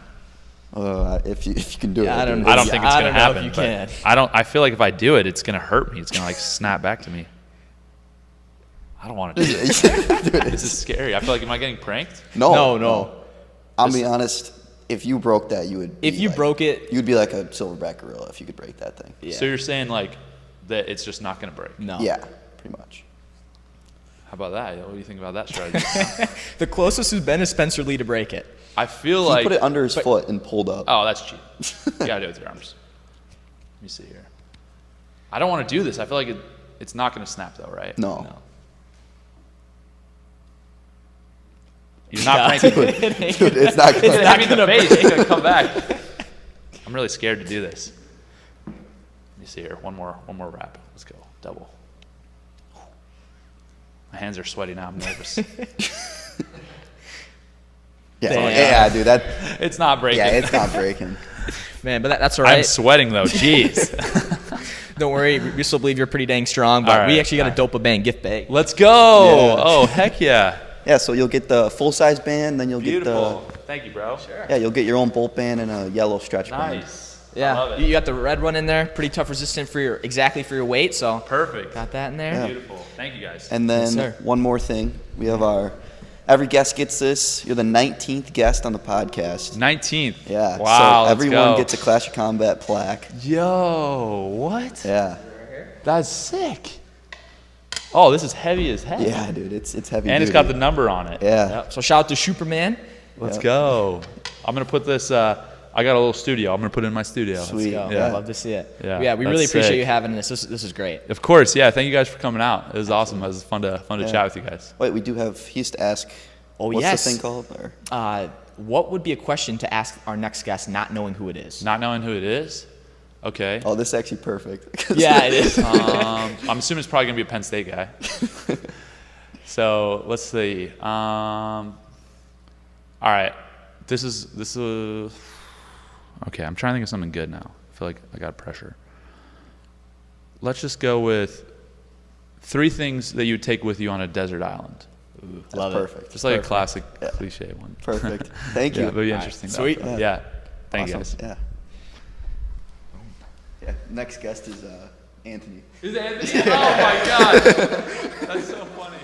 If you can do it. I don't I don't think it's gonna happen. If you but can. I feel like if I do it, it's gonna hurt me. It's gonna snap back to me. I don't want to do this. This is scary. I feel like, am I getting pranked? No. I'll be honest. If you broke that, you would. If you broke it, you'd be like a silverback gorilla if you could break that thing. Yeah. So you're saying that it's just not gonna break? No. Yeah, pretty much. How about that? What do you think about that strategy? The closest who's been is Spencer Lee to break it. I feel He like put it under his foot and pulled up. Oh, that's cheap. You gotta do it with your arms. Let me see here. I don't want to do this. I feel like it's not gonna snap though, right? No. You're not pranking me. Dude, it's not going It's not gonna face. It's gonna come back. I'm really scared to do this. Let me see here. One more wrap. Let's go. Double. My hands are sweaty now. I'm nervous. Yeah, dude. It's not breaking. Yeah, it's not breaking. Man, but that's all right. I'm sweating though. Jeez. Don't worry. We still believe you're pretty dang strong, but we actually got a Dopa Gift bag. Let's go. Yeah. Oh, heck yeah. Yeah, so you'll get the full-size band, then you'll Beautiful. get Thank you, bro. Sure. you'll get your own bolt band and a yellow stretch band. Nice. Yeah, I love it. you got the red one in there. Pretty tough resistant for your weight. So Perfect. got that in there. Yeah. Beautiful. Thank you guys. And then sir. one more thing. We have every guest gets this. You're the 19th guest on the podcast. 19th. Yeah. Wow. So everyone go. gets a Clash of Combat plaque. Yo, what? Yeah. That's sick. Oh, this is heavy as heck. Yeah, dude. It's heavy. And it's got the number on it. Yeah. Yep. So shout out to Superman. Let's go. I'm going to put this, I got a little studio. I'm going to put it in my studio. Sweet. Go. Yeah. I'd love to see it. Yeah, we that's really appreciate sick. you having this. This is great. Of course, yeah. Thank you guys for coming out. It was awesome. It was fun to chat with you guys. Wait, we do have. He used to ask. Oh, what's yes. the thing called? Or? What would be a question to ask our next guest, not knowing who it is? Not knowing who it is? Okay. Oh, this is actually perfect. Yeah, it is. I'm assuming it's probably going to be a Penn State guy. So let's see. All right. This is. Okay, I'm trying to think of something good now. I feel like I got pressure. Let's just go with 3 things that you would take with you on a desert island. Ooh, That's love perfect. it. Just like Perfect. a classic cliche one. Perfect. Thank you. Yeah, it'll be interesting. though. Sweet. Yeah. Thank you Awesome. guys. Yeah. Next guest is Anthony. Is Anthony? Oh my god. That's so funny.